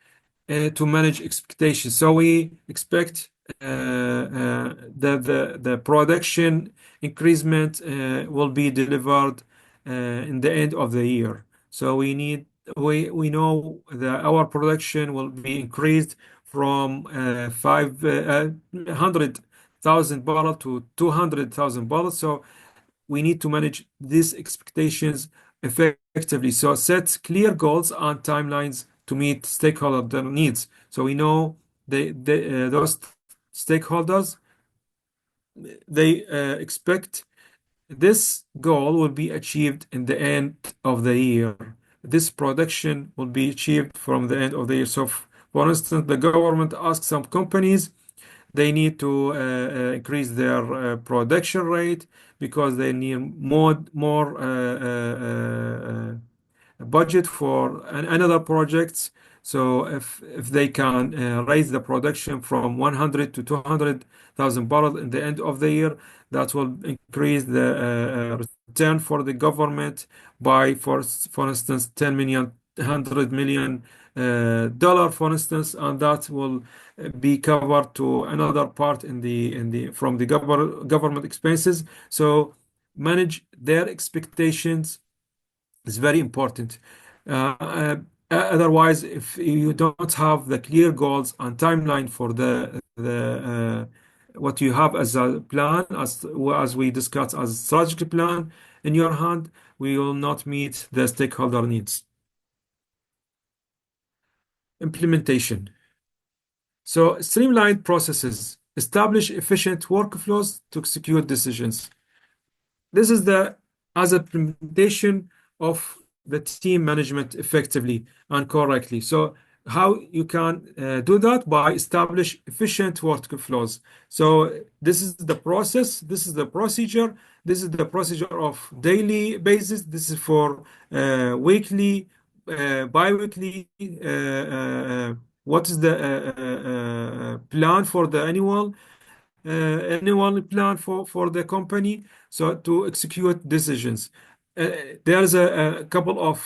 to manage expectations. So we expect the production increasement will be delivered in the end of the year. So we know that our production will be increased from 500,000 barrels to 200,000 barrels. So we need to manage these expectations effectively. So set clear goals and timelines to meet stakeholder needs. So we know those stakeholders, they expect this goal will be achieved in the end of the year. This production will be achieved from the end of the year. So, for instance, the government asks some companies they need to increase their production rate because they need more budget for another projects. So if they can raise the production from 100 to 200,000 barrels in the end of the year, that will increase the return for the government by, for instance, 10 million, 100 million dollar, for instance, and that will be covered to another part in the from the government expenses. So manage their expectations is very important. Otherwise, if you don't have the clear goals and timeline for the what you have as a plan, as we discussed as strategic plan in your hand, we will not meet the stakeholder needs. Implementation. So streamlined processes, establish efficient workflows to execute decisions. This is the as a implementation of the team management effectively and correctly. So how you can do that by establish efficient workflows. So this is the process, this is the procedure, this is the procedure of daily basis, this is for weekly, bi-weekly, what is the plan for the annual plan for the company, so to execute decisions. There's a couple of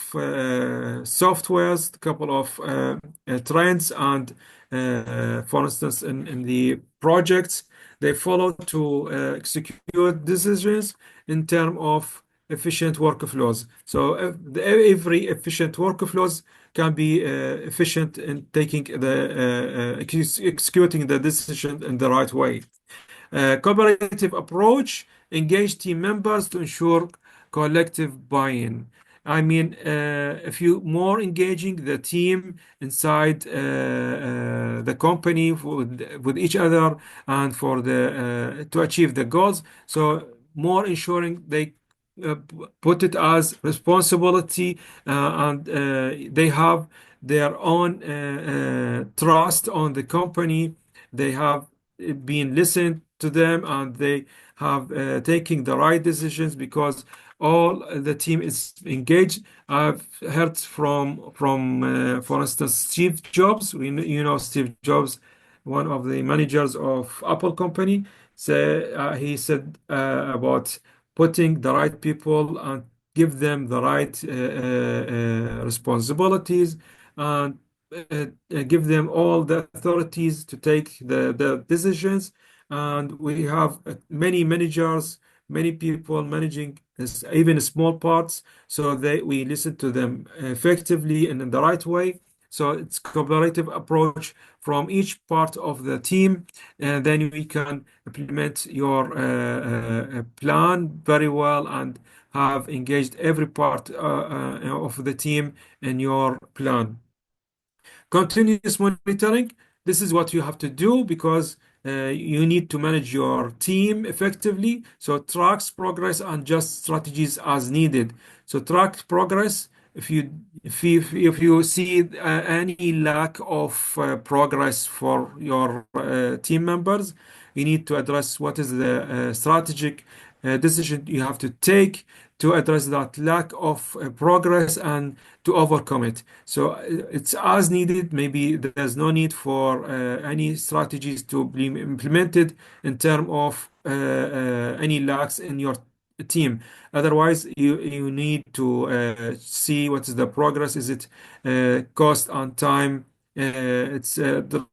softwares, a couple of trends, and for instance, in the projects, they follow to execute decisions in terms of efficient workflows. So every efficient workflows can be efficient in taking executing the decision in the right way. Cooperative approach, engage team members to ensure collective buy-in. I mean, if you more engaging the team inside the company with each other and for the to achieve the goals, so more ensuring they put it as responsibility and they have their own trust on the company. They have been listened to them and they have taking the right decisions because all the team is engaged. I've heard from for instance, Steve Jobs. You know Steve Jobs, one of the managers of Apple company. So he said about putting the right people and give them the right responsibilities and give them all the authorities to take the decisions. And we have many managers, many people managing even small parts, so we listen to them effectively and in the right way. So it's collaborative approach from each part of the team, and then we can implement your plan very well and have engaged every part of the team in your plan. Continuous monitoring. This is what you have to do because you need to manage your team effectively. So tracks progress and just strategies as needed. So track progress if you if you see any lack of progress for your team members, you need to address what is the strategic decision you have to take to address that lack of progress and to overcome it. So it's as needed. Maybe there's no need for any strategies to be implemented in terms of any lacks in your team. Otherwise, you need to see what is the progress. Is it cost and time? It's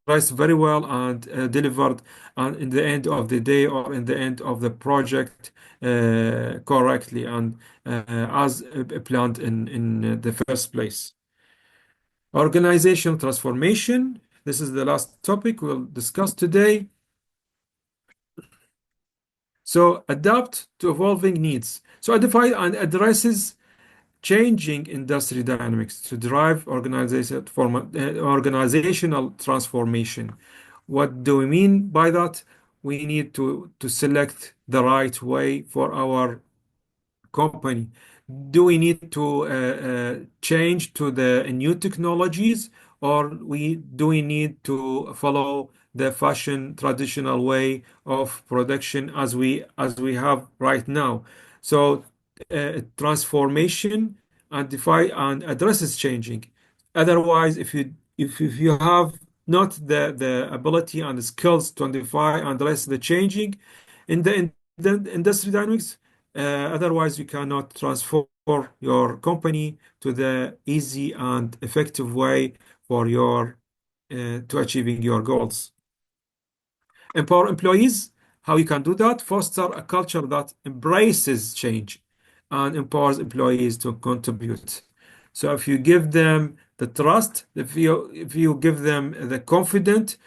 priced very well and delivered in the end of the day or in the end of the project correctly and as planned in the first place. Organizational transformation. This is the last topic we'll discuss today. So adapt to evolving needs. So identify and addresses changing industry dynamics to drive organizational transformation. What do we mean by that? We need to select the right way for our company. Do we need to change to the new technologies, or do we need to follow the fashion traditional way of production as we have right now? So transformation identify and addresses changing. Otherwise, if you have not the ability and the skills to identify and address the changing in the industry dynamics, otherwise, you cannot transfer your company to the easy and effective way for your to achieving your goals. Empower employees. How you can do that? Foster a culture that embraces change and empowers employees to contribute. So if you give them the trust, if you give them the confidence,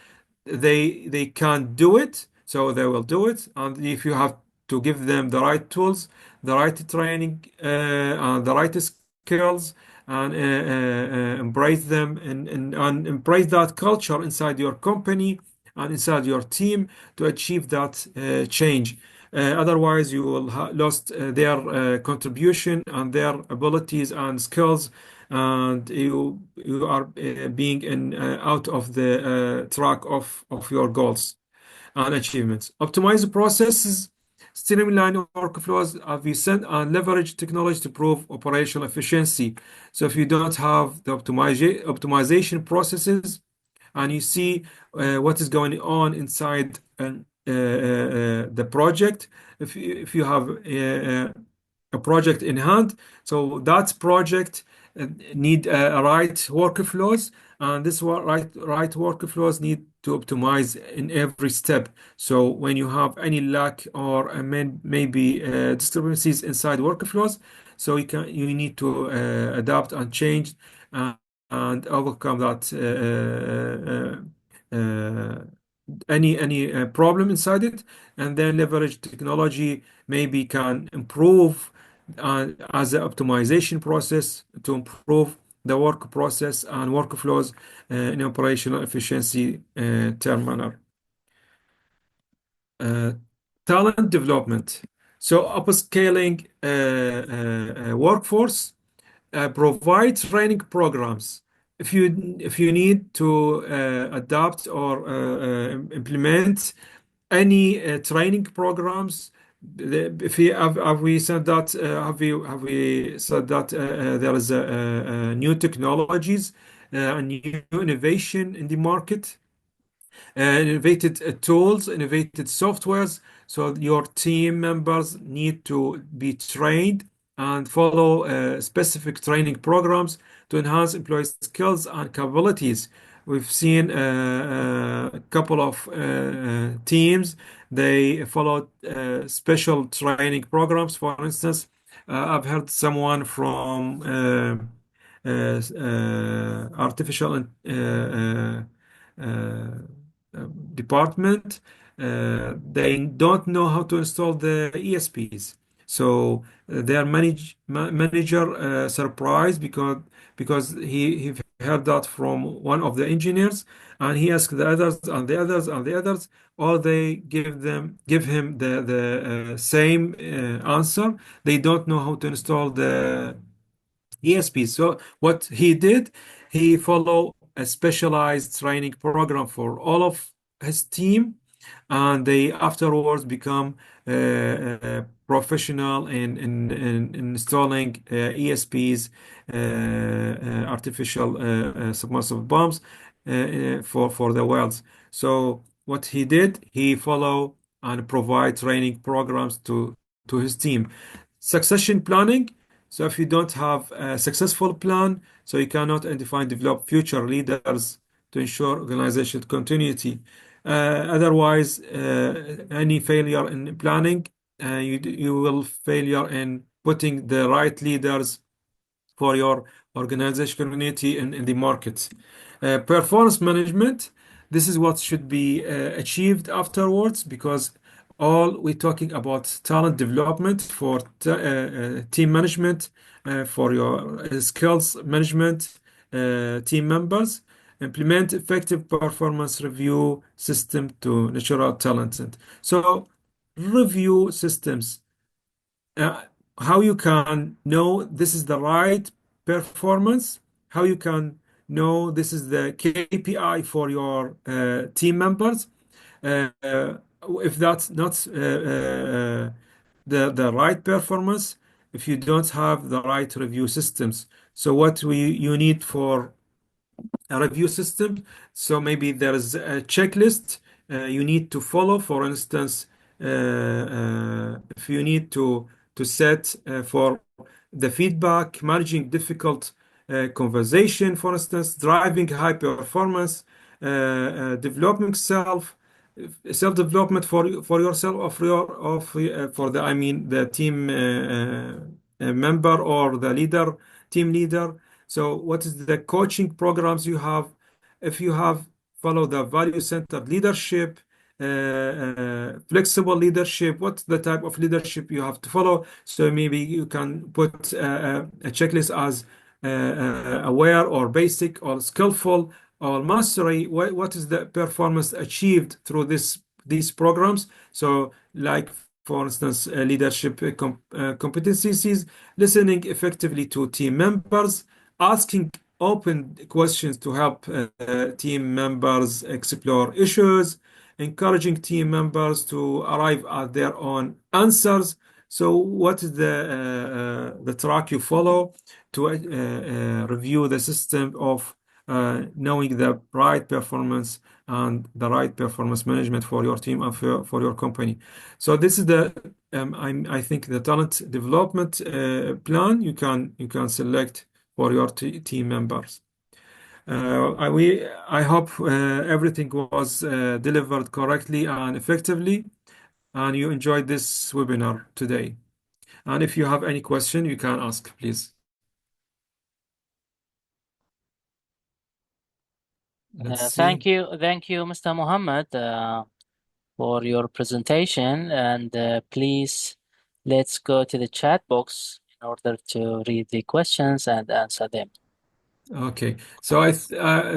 they can do it, so they will do it. And if you have to give them the right tools, the right training, and the right skills, and embrace them and embrace that culture inside your company and inside your team to achieve that change. Otherwise, you will lost their contribution and their abilities and skills, and you are being in out of the track of your goals and achievements. Optimize the processes, streamline workflows, as we said, and leverage technology to improve operational efficiency. So if you don't have the optimization processes and you see what is going on inside the project, if you have a project in hand, so that project need right workflows, and this right workflows need to optimize in every step. So when you have any lack or maybe disturbances inside workflows, so you need to adapt and change and overcome that any problem inside it, and then leverage technology maybe can improve as an optimization process to improve the work process and workflows in operational efficiency term manner. Uh, Talent development. So upscaling workforce, provide training programs. If you need to adapt or implement any training programs, if we have we said that have we said that there is new technologies and new innovation in the market, innovated tools, innovated softwares. So your team members need to be trained and follow specific training programs to enhance employee skills and capabilities. We've seen a couple of teams, they followed special training programs. For instance, I've heard someone from artificial uh, department, they don't know how to install the ESPs. So their manager surprised because he heard that from one of the engineers, and he asked the others and the others and the others. All they give him the same answer. They don't know how to install ESPs. So what he did, he followed a specialized training program for all of his team, and they afterwards become professional in installing ESPs, artificial submersible pumps, for the wells. So what he did, he follow and provide training programs to his team. Succession planning. So if you don't have a successful plan, so you cannot identify and develop future leaders to ensure organizational continuity. Otherwise, any failure in planning, you will failure in putting the right leaders for your organization community in the market. Performance management, this is what should be achieved afterwards, because all we're talking about talent development for team management, for your skills management, team members. Implement effective performance review system to natural talent. So review systems, uh, how you can know this is the right performance, how you can know this is the KPI for your team members. Uh, uh, if that's not the right performance, if you don't have the right review systems. So what you need for a review system. So maybe there is a checklist you need to follow. For instance, if you need to set for the feedback, managing difficult conversation, for instance, driving high performance, developing self development for yourself, for the, I mean, the team member or the leader, team leader. So what is the coaching programs you have? If you have follow the value-centered leadership, flexible leadership, what's the type of leadership you have to follow? So maybe you can put a checklist as aware or basic or skillful or mastery. What is the performance achieved through these programs? So like, for instance, leadership competencies, listening effectively to team members, asking open questions to help team members explore issues, encouraging team members to arrive at their own answers. So, what is the track you follow to review the system of knowing the right performance and the right performance management for your team and for your company? So, this is I think the talent development plan you can select for your team members. I hope everything was delivered correctly and effectively, and you enjoyed this webinar today. And if you have any question, you can ask, please. Let's see. Thank you, Mr. Mohammed, for your presentation. And please, let's go to the chat box in order to read the questions and answer them. Okay. So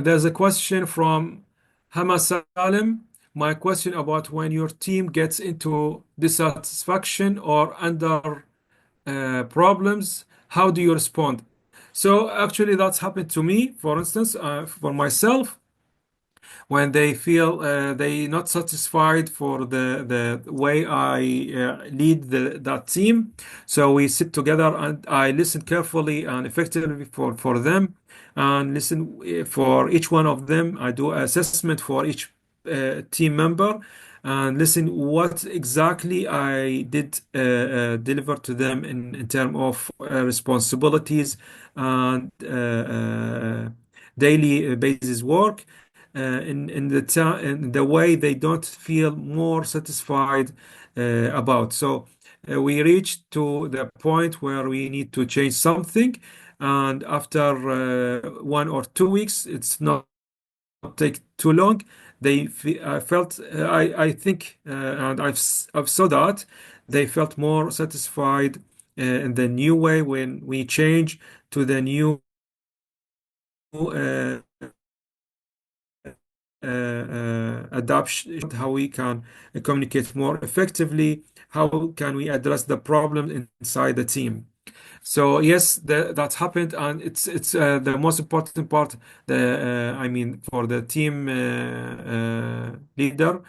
there's a question from Hama Salim. My question about when your team gets into dissatisfaction or under problems, how do you respond? So actually, that's happened to me. For instance, for myself, when they feel they not satisfied for the way I lead that team. So we sit together and I listen carefully and effectively for them, and listen for each one of them. I do assessment for each team member and listen what exactly I did deliver to them in terms of responsibilities and daily basis work, in the way they don't feel more satisfied about. So we reached to the point where we need to change something, and after 1 or 2 weeks, it's not take too long. I felt I think and I've saw that they felt more satisfied in the new way when we change to the new adoption, how we can communicate more effectively, how can we address the problem inside the team. So yes, that happened, and it's the most important part. I mean, for the team leader,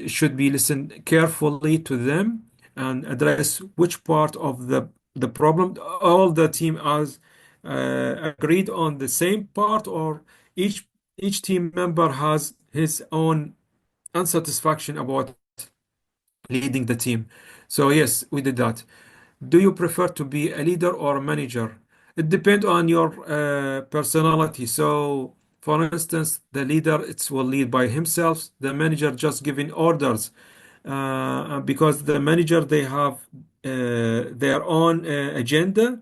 should be listen carefully to them and address which part of the problem. All the team has agreed on the same part, or each team member has his own unsatisfaction about leading the team. So yes, we did that. Do you prefer to be a leader or a manager? It depends on your personality. So, for instance, the leader it will lead by himself. The manager just giving orders, because the manager they have their own agenda.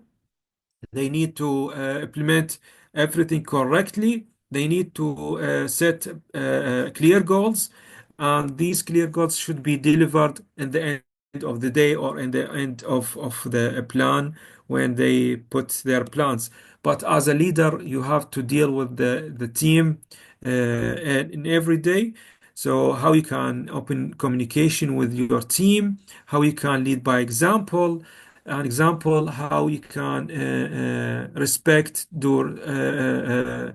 They need to implement everything correctly. They need to set clear goals, and these clear goals should be delivered in the end of the day or in the end of the plan when they put their plans. But as a leader, you have to deal with the team in every day. So how you can open communication with your team, how you can lead by example, an example how you can respect the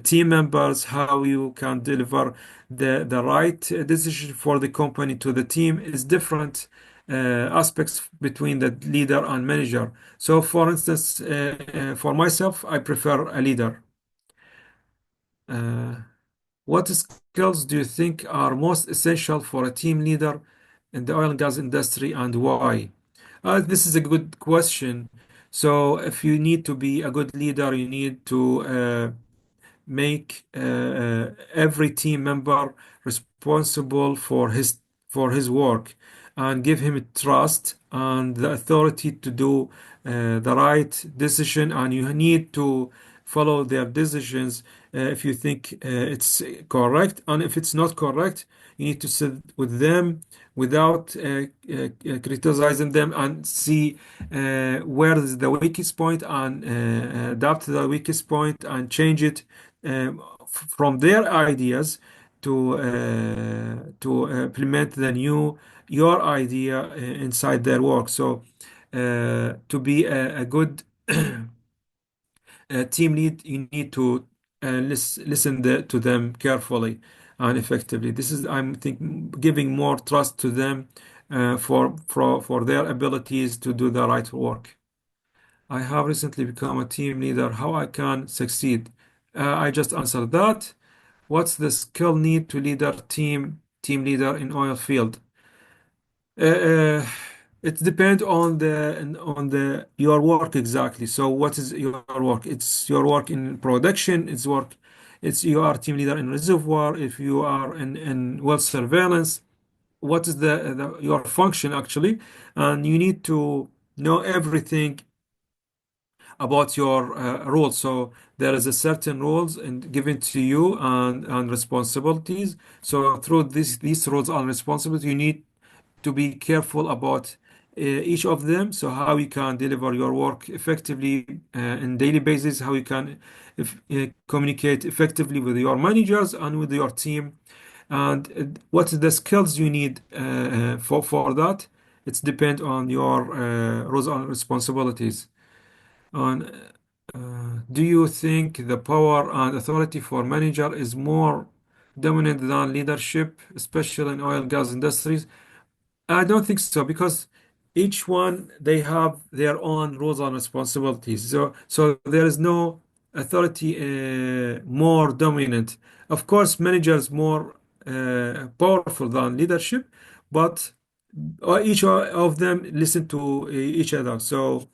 team members, how you can deliver the right decision for the company to the team is different aspects between the leader and manager. So, for instance, for myself, I prefer a leader. Uh, what skills do you think are most essential for a team leader in the oil and gas industry, and why? This is a good question. So, if you need to be a good leader, you need to make every team member responsible for his work and give him trust and the authority to do the right decision, and you need to follow their decisions if you think it's correct, and if it's not correct you need to sit with them without criticizing them and see where is the weakest point, and adapt to the weakest point and change it from their ideas to implement the new your idea inside their work. So to be a good team lead, you need to listen to them carefully and effectively. This is, I'm think, giving more trust to them for their abilities to do the right work. I have recently become a team leader. How I can succeed? I just answered that. What's the skill need to leader team leader in oil field? Uh, uh, it depends on the your work exactly. So what is your work? It's your work in production. It's you are team leader in reservoir. If you are in well surveillance, what is your function actually? And you need to know everything about your role. So there is a certain roles and given to you and responsibilities. So through these roles and responsibilities, you need to be careful about each of them. So how you can deliver your work effectively in daily basis, how you can communicate effectively with your managers and with your team, and what are the skills you need for that. It's depend on your roles and responsibilities. On do you think the power and authority for manager is more dominant than leadership, especially in oil and gas industries? I don't think so, because each one they have their own roles and responsibilities. So there is no authority more dominant. Of course, managers more powerful than leadership, but each of them listen to each other. So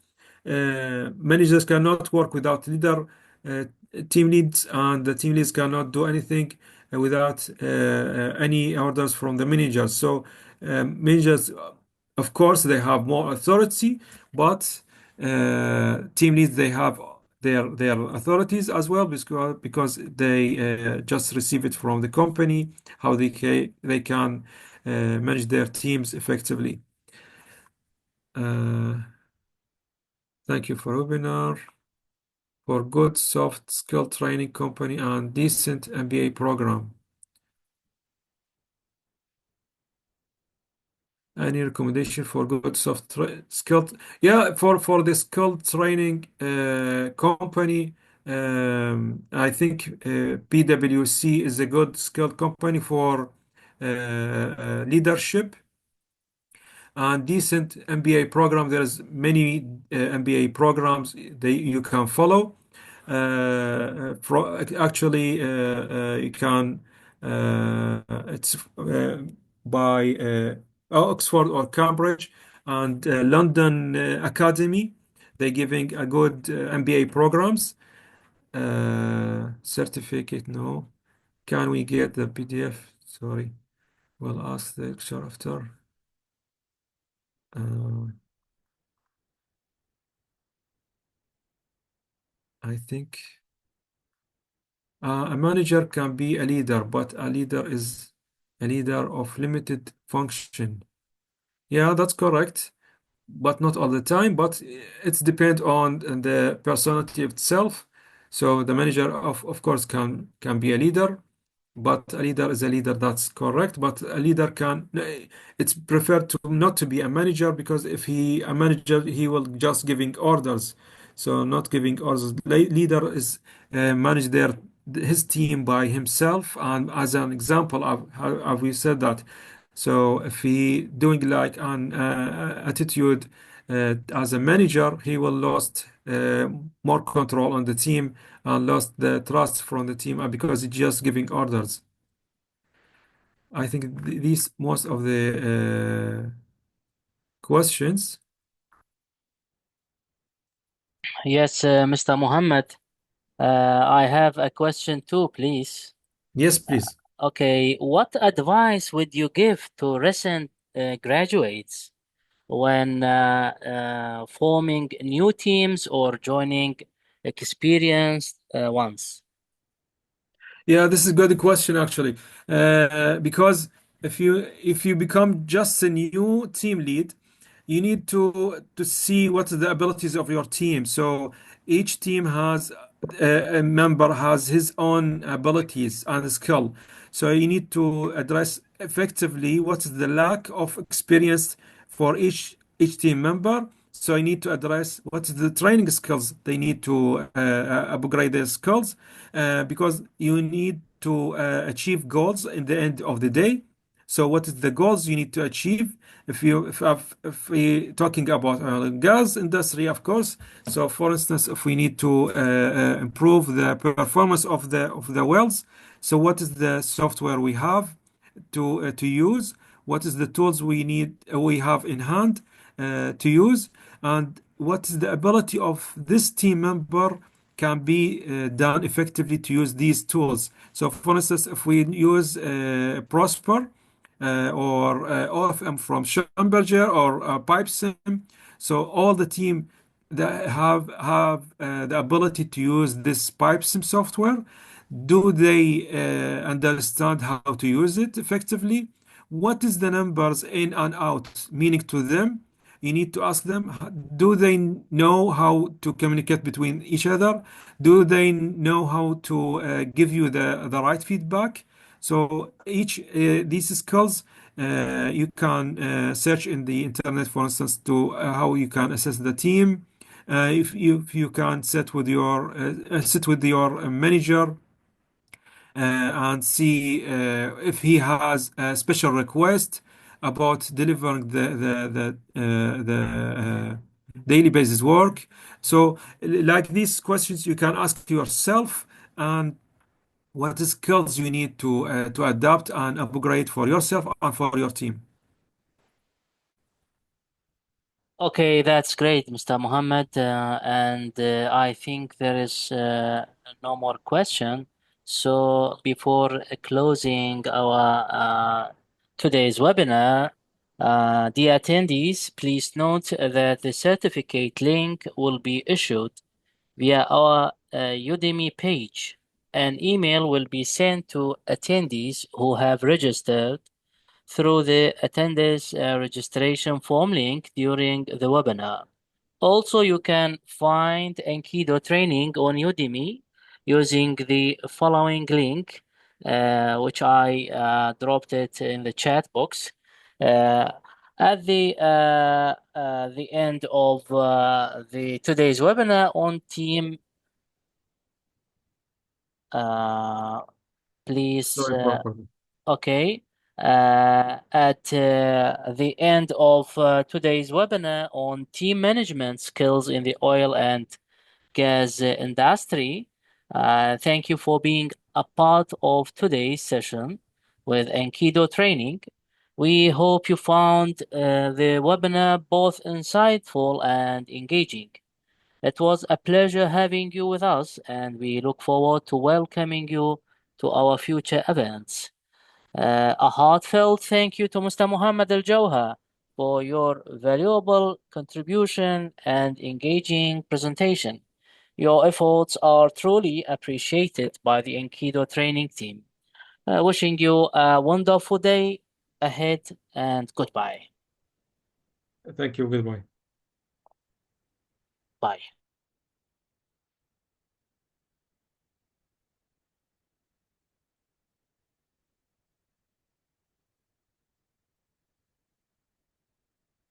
managers cannot work without leader, uh, team leads, and the team leads cannot do anything without any orders from the managers. So managers, of course, they have more authority, but team leads they have their authorities as well, because they just receive it from the company, how they can manage their teams effectively. Uh, Thank you for webinar, for good soft skill training company and decent MBA program. Any recommendation for good soft skilled? Yeah, for the skilled training company, I think PwC is a good skilled company for leadership and decent MBA program. There's many MBA programs that you can follow. Actually, you can. It's by Oxford or Cambridge and London Academy. They're giving a good MBA programs. Certificate, no. Can we get the PDF? Sorry, we'll ask the lecture after. Uh, I think a manager can be a leader, but a leader is a leader of limited function. Yeah, that's correct, but not all the time. But it's depend on the personality itself. So the manager of course can be a leader, but a leader is a leader, that's correct. But a leader can, it's preferred to not to be a manager because if he a manager, he will just giving orders. So not giving orders. Leader is manage his team by himself. And as an example, have we said that? So if he doing like an attitude as a manager, he will lost more control on the team and lost the trust from the team because he's just giving orders. I think these most of the questions. Yes, Mr. Mohammed. I have a question too, please. Yes, please. Okay, what advice would you give to recent graduates when forming new teams or joining experienced ones? Yeah, this is a good question actually, because if you become just a new team lead, you need to see what are the abilities of your team. So each team has a member has his own abilities and skill. So you need to address effectively what is the lack of experience for each team member. So you need to address what is the training skills they need to upgrade their skills because you need to achieve goals in the end of the day. So what is the goals you need to achieve? If we talking about oil and gas industry, of course. So for instance, if we need to improve the performance of the wells, so what is the software we have to use? What is the tools we have in hand to use? And what is the ability of this team member can be done effectively to use these tools? So for instance, if we use Prosper or OFM from Schlumberger or PipeSim, so all the team that have the ability to use this PipeSim software, do they understand how to use it effectively? What is the numbers in and out meaning to them? You need to ask them, do they know how to communicate between each other? Do they know how to give you the right feedback? So each these skills you can search in the internet, for instance, to how you can assess the team. If you can sit with your manager and see if he has a special request about delivering the daily basis work. So, like these questions, you can ask yourself and what skills you need to adapt and upgrade for yourself and for your team. Okay, that's great, Mr. Mohammed. And I think there is no more question. So before closing our today's webinar, the attendees, please note that the certificate link will be issued via our Udemy page. An email will be sent to attendees who have registered through the attendance registration form link during the webinar. Also, you can find Enkido training on Udemy using the following link, which I dropped it in the chat box. Uh, At the end of the today's webinar on team, uh, please, Sorry for that. okay. At the end of today's webinar on team management skills in the oil and gas industry, thank you for being a part of today's session with Enkido Training. We hope you found the webinar both insightful and engaging. It was a pleasure having you with us, and we look forward to welcoming you to our future events. A heartfelt thank you to Mr. Mohammed Al-Jawhar for your valuable contribution and engaging presentation. Your efforts are truly appreciated by the Enkido training team. Wishing you a wonderful day ahead and goodbye. Thank you. Goodbye. Bye.